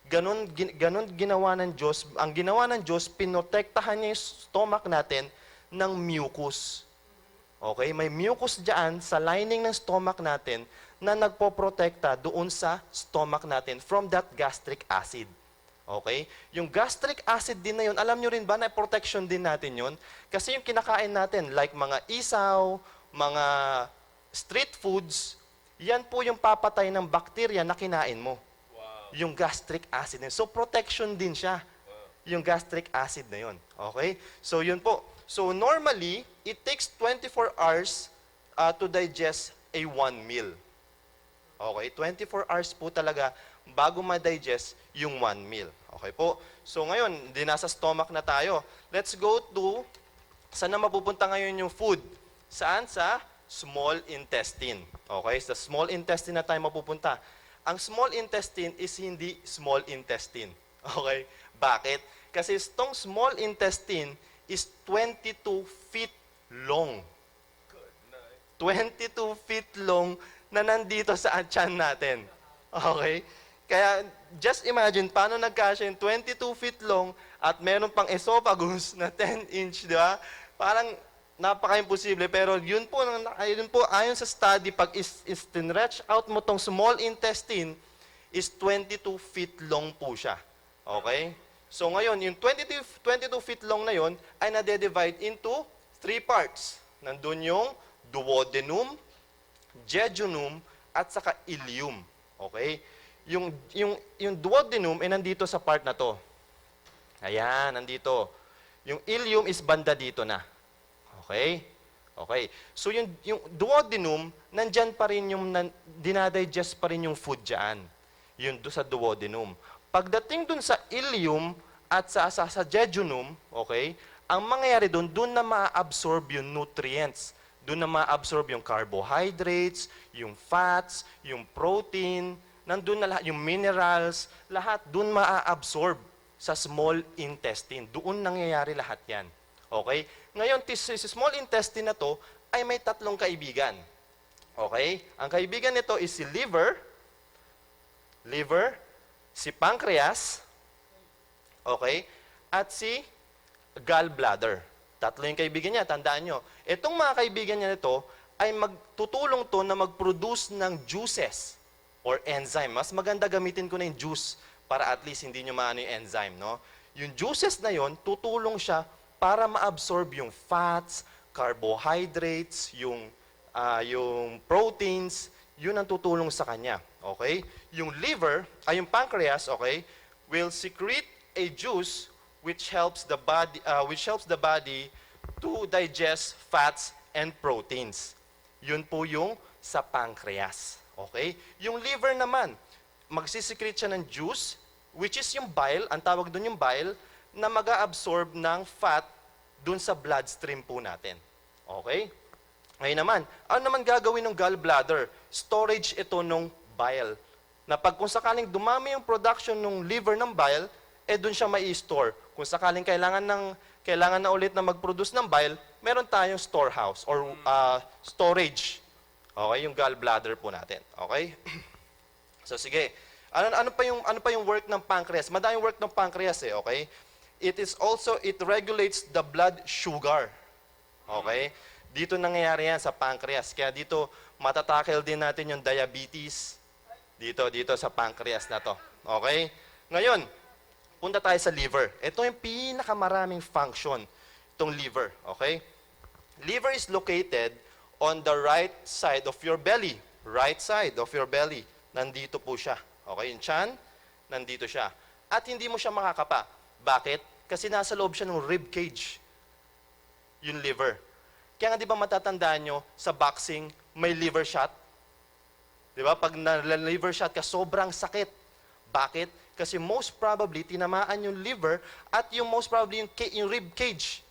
Ganon ginawa ng Diyos. Ang ginawa ng Diyos, pinotektahan niya yung stomach natin ng mucus. Okay? May mucus diyan sa lining ng stomach natin na nagpoprotekta doon sa stomach natin from that gastric acid. Okay? Yung gastric acid din na yun, alam nyo rin ba na protection din natin yun? Kasi yung kinakain natin, like mga isaw, mga street foods, yan po yung papatay ng bacteria na kinain mo. Wow. Yung gastric acid na yun. So, protection din siya. Wow. Yung gastric acid na yun. Okay? So, yun po. So, normally, it takes 24 hours to digest a one meal. Okay? 24 hours po talaga bago ma-digest yung one meal. Okay po? So, ngayon, di nasa stomach na tayo. Let's go to, saan na mapupunta ngayon yung food? Saan? Sa small intestine. Okay? Sa small intestine na tayo mapupunta. Ang small intestine is hindi small intestine. Okay? Bakit? Kasi itong small intestine is 22 feet long. 22 feet long na nandito sa tiyan natin. Okay? Kaya, just imagine, paano nagkasya yung 22 feet long at meron pang esophagus na 10 inch, di ba? Parang, napaka-imposible, pero yun po, ayon sa study, pag is-stretch out mo tong small intestine, is 22 feet long po siya. Okay? So ngayon, yung 22 feet long na yon ay nade-divide into 3 parts. Nandun yung duodenum, jejunum, at saka ileum. Okay? Yung duodenum ay nandito sa part na to. Ayan, nandito. Yung ileum is banda dito na. Okay? Okay. So, yung duodenum, nandyan pa rin yung, dinadigest pa rin yung food dyan. Yun sa duodenum. Pagdating dun sa ileum at sa jejunum, okay, ang mangyayari dun na ma-absorb yung nutrients. Dun na ma-absorb yung carbohydrates, yung fats, yung protein, nandun na lahat, yung minerals, lahat dun ma-absorb sa small intestine. Doon nangyayari lahat yan. Okay? Ngayon, sa small intestine na to ay may 3 kaibigan. Okay? Ang kaibigan nito is si liver, si pancreas, okay? At si gallbladder. Tatlo yung kaibigan niya, tandaan nyo. Itong mga kaibigan niya nito ay magtutulong to na mag-produce ng juices or enzyme. Mas maganda gamitin ko na yung juice para at least hindi nyo maano yung enzyme. No? Yung juices na yon, tutulong siya para ma-absorb yung fats, carbohydrates, yung proteins, yun ang tutulong sa kanya. Okay? Yung liver, yung pancreas, okay, will secrete a juice which helps the body to digest fats and proteins. Yun po yung sa pancreas. Okay? Yung liver naman, magsisecrete siya ng juice, which is yung bile, ang tawag doon yung bile, na mag-absorb ng fat dun sa bloodstream po natin. Okay? Ngayon naman, ano naman gagawin ng gallbladder? Storage ito ng bile. Na pag kung sakaling dumami yung production ng liver ng bile, dun siya mai-store. Kung sakaling kailangan na ulit na mag-produce ng bile, meron tayong storehouse or storage. Okay, yung gallbladder po natin. Okay? So sige. Ano pa yung work ng pancreas? Madaming work ng pancreas okay? It regulates the blood sugar. Okay? Dito nangyayari yan sa pancreas. Kaya dito matatakel din natin yung diabetes. Dito sa pancreas na to. Okay? Ngayon, punta tayo sa liver. Ito yung pinakamaraming function, itong liver. Okay? Liver is located on the right side of your belly. Right side of your belly. Nandito po siya. Okay? Yung tiyan, nandito siya. At hindi mo siya makakapa. Bakit? Kasi nasa loob siya ng rib cage. Yung liver. Kaya nga di ba matatandaan nyo, sa boxing, may liver shot? Di ba? Pag na-liver shot ka, sobrang sakit. Bakit? Kasi most probably, tinamaan yung liver at yung most probably yung rib cage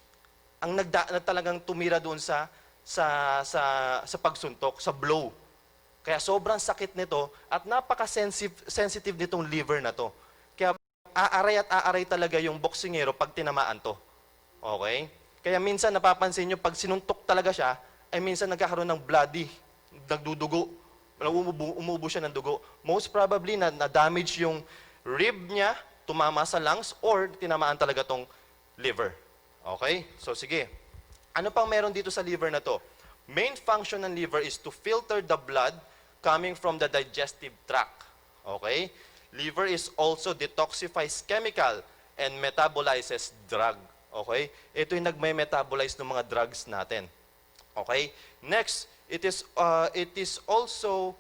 ang na talagang tumira doon sa pagsuntok, sa blow. Kaya sobrang sakit nito at napaka-sensitive nitong liver na to. Kaya aaray talaga yung boksingero pag tinamaan to. Okay? Kaya minsan napapansin nyo, pag sinuntok talaga siya, ay minsan nagkakaroon ng bloody, nagdudugo, umuubo siya ng dugo. Most probably, na-damage yung rib niya, tumama sa lungs, or tinamaan talaga tong liver. Okay? So, sige. Ano pang meron dito sa liver na to? Main function ng liver is to filter the blood coming from the digestive tract. Okay? Liver is also detoxifies chemical and metabolizes drug. Okay? Ito yung nagme-metabolize ng mga drugs natin. Okay? Next, it is also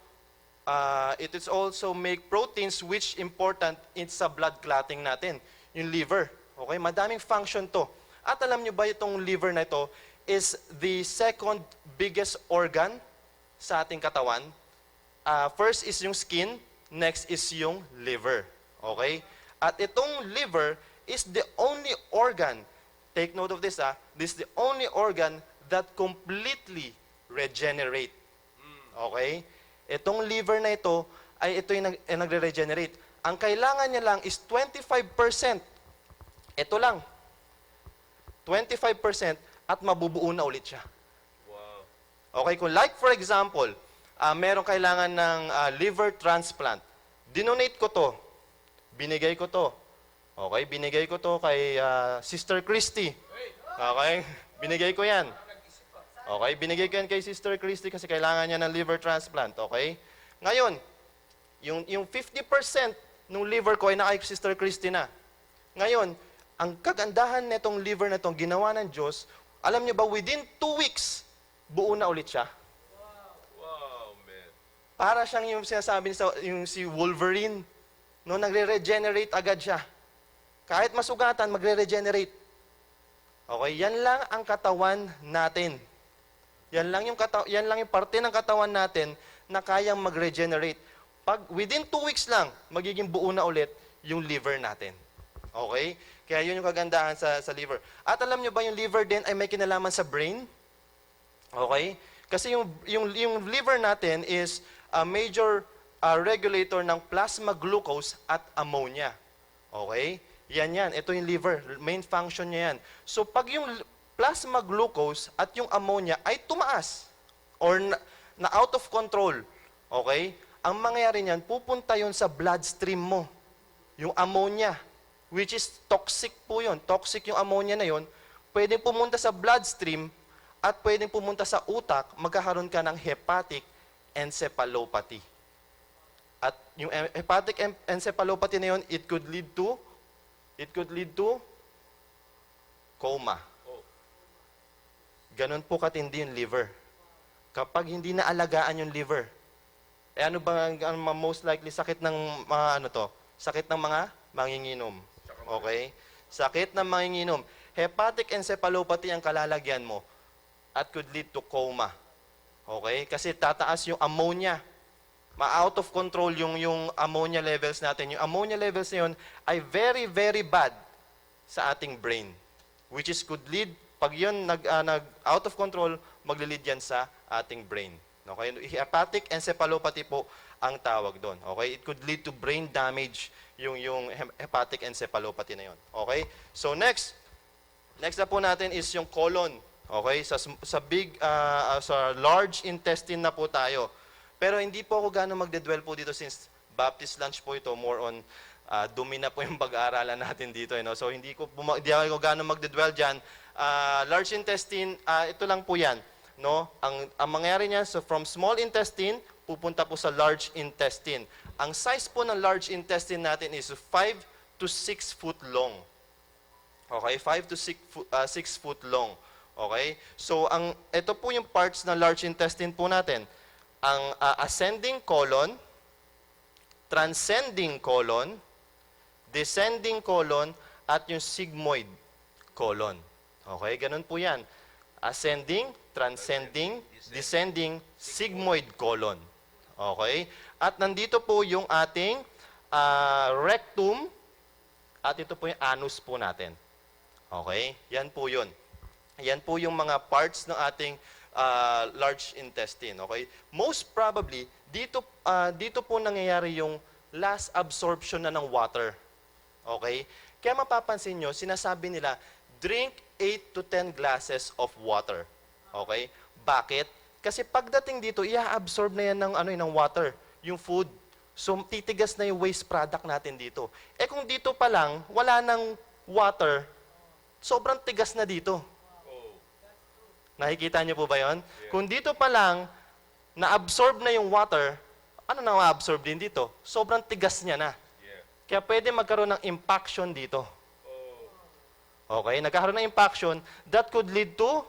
make proteins which important sa blood clotting natin, yung liver. Okay? Madaming function to. At alam nyo ba itong liver na ito is the second biggest organ sa ating katawan? First is yung skin, next is yung liver. Okay? At itong liver is the only organ, take note of this this is the only organ that completely regenerate. Okay? Itong liver na ito, ay ito yung nagre-regenerate. Ang kailangan niya lang is 25%. Ito lang. 25% at mabubuo na ulit siya. Wow. Okay, kung like for example, merong kailangan ng liver transplant. Dinonate ko to. Binigay ko to. Okay, binigay ko to kay Sister Christy. Okay, binigay ko yan. Okay, binigay ko yan kay Sister Christy kasi kailangan niya ng liver transplant. Okay? Ngayon, yung 50% ng liver ko ay na kay Sister Christy na. Ngayon, ang kagandahan nitong liver na itong ginawa ng Diyos, alam niyo ba, within 2 weeks, buo na ulit siya. Wow, man. Para siyang yung sinasabi yung si Wolverine, no, nagre-regenerate agad siya. Kahit masugatan, magre-regenerate. Okay, yan lang ang katawan natin. Yan lang yung parte ng katawan natin na kayang mag-regenerate. Pag within 2 weeks lang, magiging buo na ulit yung liver natin. Okay? Kaya yun yung kagandahan sa liver. At alam nyo ba yung liver din ay may kinalaman sa brain? Okay? Kasi yung liver natin is a major regulator ng plasma glucose at ammonia. Okay? Yan. Ito yung liver. Main function niya yan. So pag yung plasma glucose at yung ammonia ay tumaas or na out of control, okay? Ang mangyayari niyan, pupunta yun sa bloodstream mo. Yung ammonia. which is toxic po yun. Toxic yung ammonia na yun, pwedeng pumunta sa bloodstream at pwedeng pumunta sa utak, magkakaroon ka ng hepatic encephalopathy. At yung hepatic encephalopathy na yun, it could lead to coma. Ganon po katindi yung liver. Kapag hindi naalagaan yung liver, ano ba ang most likely sakit ng mga sakit ng mga manginginom. Okay? Sakit ng manginginom. Hepatic encephalopathy ang kalalagyan mo at could lead to coma. Okay? Kasi tataas yung ammonia. Ma-out of control yung ammonia levels natin. Yung ammonia levels na yun ay very, very bad sa ating brain. Which is could lead, pag yun out of control, maglilid yan sa ating brain. Okay? Hepatic encephalopathy po ang tawag doon. Okay? It could lead to brain damage yung hepatic encephalopathy na yun. Okay? So next na po natin is yung colon. Okay? Sa large intestine na po tayo. Pero hindi po ako gaano magdedwell po dito since Baptist lunch po ito, more on dumi na po yung pag-aaralan natin dito. So hindi ako gaano magdedwell dyan. Large intestine, ito lang po yan. No? Ang mangyayari niyan, so from small intestine, pupunta po sa large intestine. Ang size po ng large intestine natin is 5 to 6 foot long. Okay? 5 to 6 foot long. Okay? So, ito po yung parts ng large intestine po natin. Ang ascending colon, transcending colon, descending colon, at yung sigmoid colon. Okay? Ganun po yan. Ascending, transcending, descending, sigmoid colon. Okay? At nandito po yung ating rectum at ito po yung anus po natin. Okay? Yan po yun. Yan po yung mga parts ng ating large intestine. Okay? Most probably, dito po nangyayari yung last absorption na ng water. Okay? Kaya mapapansin nyo, sinasabi nila, drink 8 to 10 glasses of water. Okay? Bakit? Kasi pagdating dito, i-absorb na yan ng water, yung food. So, titigas na yung waste product natin dito. Kung dito pa lang, wala nang water, sobrang tigas na dito. Nakikita niyo po ba yun? Kung dito pa lang, na-absorb na yung water, ano na ma-absorb din dito? Sobrang tigas niya na. Kaya pwede magkaroon ng impaction dito. Okay, nagkakaroon ng impaction, that could lead to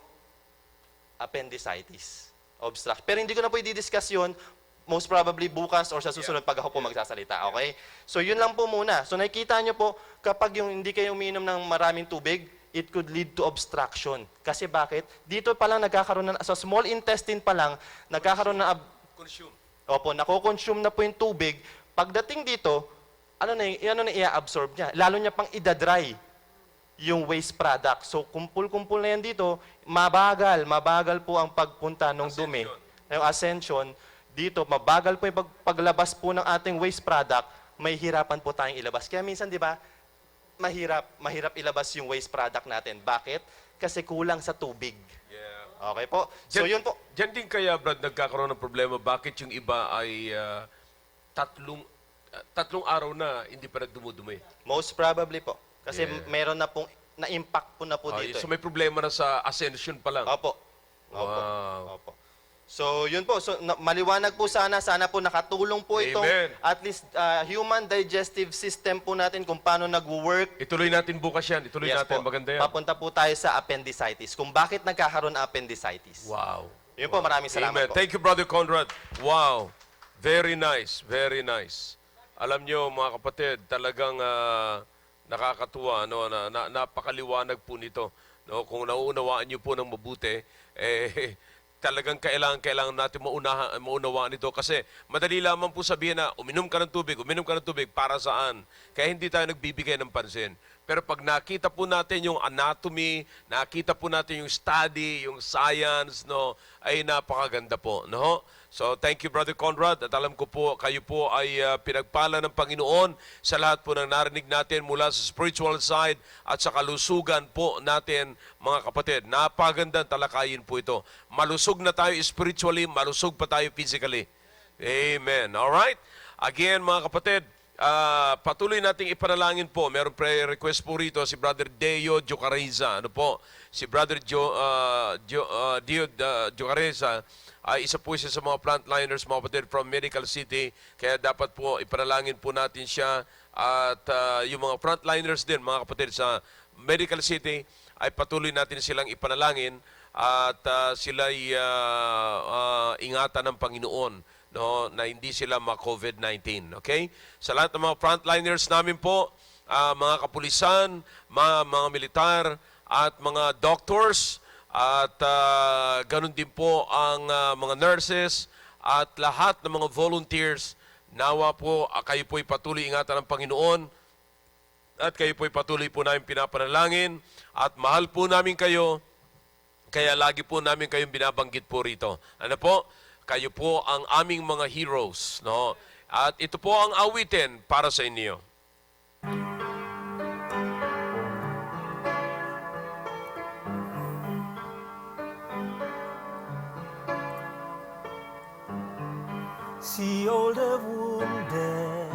appendicitis, obstruction. Pero hindi ko na po i-discuss yun, most probably bukas or sa susunod pag ako po magsasalita, okay? So yun lang po muna. So nakikita nyo po, kapag hindi kayo umiinom ng maraming tubig, it could lead to obstruction. Kasi bakit? Dito pa lang nagkakaroon sa small intestine pa lang, nagkakaroon ng nako-consume na po yung tubig. Pagdating dito, ano na i-absorb niya? Lalo niya pang idadry yung waste product. So, kumpul-kumpul na yan dito, mabagal po ang pagpunta ng dumi. Yung ascension, dito, mabagal po yung paglabas po ng ating waste product, may hirapan po tayong ilabas. Kaya minsan, di ba, mahirap ilabas yung waste product natin. Bakit? Kasi kulang sa tubig. Yeah. Okay po? So, yun po. Diyan din kaya, Brad, nagkakaroon ng problema. Bakit yung iba ay tatlong araw na hindi pa nagdumudumi? Most probably po. Kasi meron na pong na-impact po na po dito. So may problema na sa ascension pa lang. Opo. Wow. Opo. So, yun po. So, maliwanag po sana po nakatulong po itong Amen. at least human digestive system po natin kung paano nag-work. Ituloy natin bukas yan. Ituloy natin. Po. Maganda yan. Papunta po tayo sa appendicitis. Kung bakit nagkakaroon ng appendicitis. Wow. Yun po, maraming salamat Amen. po. Thank you, Brother Conrad. Wow. Very nice. Very nice. Alam nyo, mga kapatid, talagang nakakatuwa. No? Napakaliwanag po nito. No? Kung nauunawaan nyo po ng mabuti, talagang kailangan natin maunawaan ito. Kasi madali lamang po sabihin na uminom ka ng tubig, para saan? Kaya hindi tayo nagbibigay ng pansin. Pero pag nakita po natin yung anatomy, nakita po natin yung study, yung science, no, ay napakaganda po. No? So, thank you, Brother Conrad. At alam ko po, kayo po ay pinagpala ng Panginoon sa lahat po ng narinig natin mula sa spiritual side at sa kalusugan po natin, mga kapatid. Napagandang talakayin po ito. Malusog na tayo spiritually, malusog pa tayo physically. Amen. Alright? Again, mga kapatid, patuloy nating ipanalangin po. Merong prayer request po rito si Brother Deo Jocareza. Ano po? Si Brother Deo Jocareza ay isa po siya sa mga frontliners, mga kapatid, from Medical City. Kaya dapat po ipanalangin po natin siya. At yung mga frontliners din, mga kapatid, sa Medical City, ay patuloy natin silang ipanalangin at sila'y ingatan ng Panginoon, no, na hindi sila ma-COVID-19. Okay? Sa lahat ng mga frontliners namin po, mga kapulisan, mga militar, at mga doctors, at ganun din po ang mga nurses, at lahat ng mga volunteers, nawa po kayo po'y patuloy ingatan ng Panginoon, at kayo po'y patuloy po namin pinapanalangin, at mahal po namin kayo, kaya lagi po namin kayong binabanggit po rito. Ano po? Kayo po ang aming mga heroes, no? At ito po ang awitin para sa inyo. See all the wounded,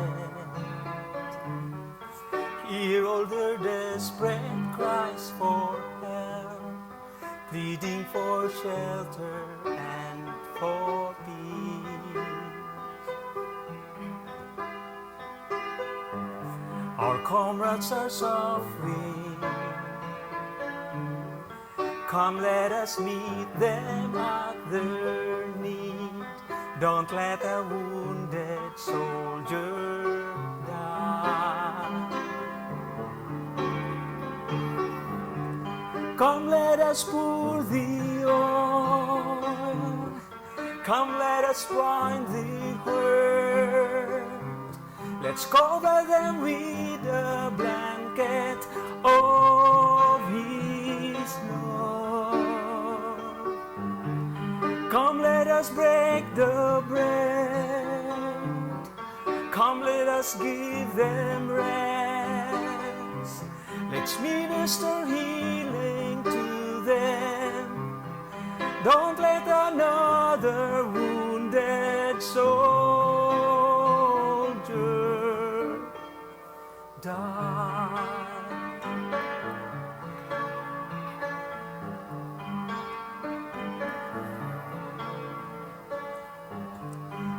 hear all their desperate cries for help, pleading for shelter and for peace. Our comrades are suffering. Come, let us meet them at their need. Don't let a wounded soldier die. Come, let us pour the oil. Come, let us bind the hurt. Let's cover them with a blanket of His love. Come, let us break the bread. Come, let us give them rest. Let's minister healing to them. Don't let another wounded soldier die.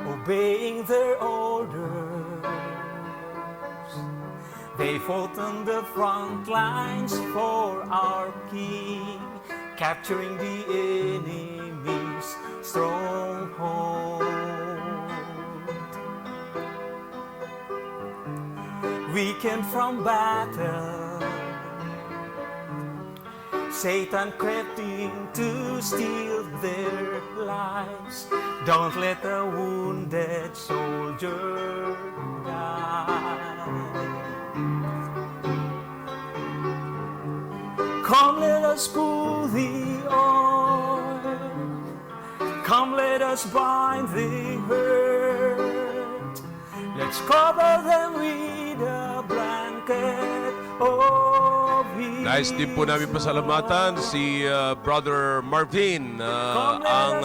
Obeying their orders, they fought on the front lines for our King, capturing the enemy's stronghold. Weakened from battle, Satan crept in to steal their lives. Don't let a wounded soldier die. Come, let us pull the oil. Come, let us bind the hurt. Let's cover them with a blanket of His. Nais din po namin pasalamatan si Brother Marvin, ang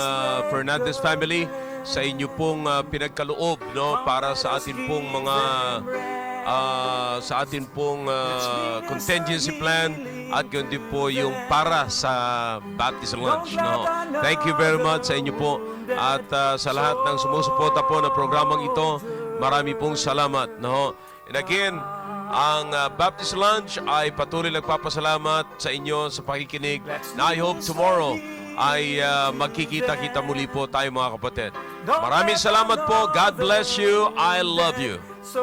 Fernandez family, sa inyo pong pinagkaloob, no, para sa atin pong mga contingency plan, at yun din po yung para sa baptism lunch, no. Thank you very much sa inyo po, at sa lahat ng sumusuporta po ng programang ito, marami pong salamat, no. And again, ang Baptist Lunch ay patuloy nagpapasalamat sa inyo sa pakikinig, na I hope tomorrow ay magkikita-kita muli po tayo, mga kapatid. Maraming salamat po. God bless you. I love you. So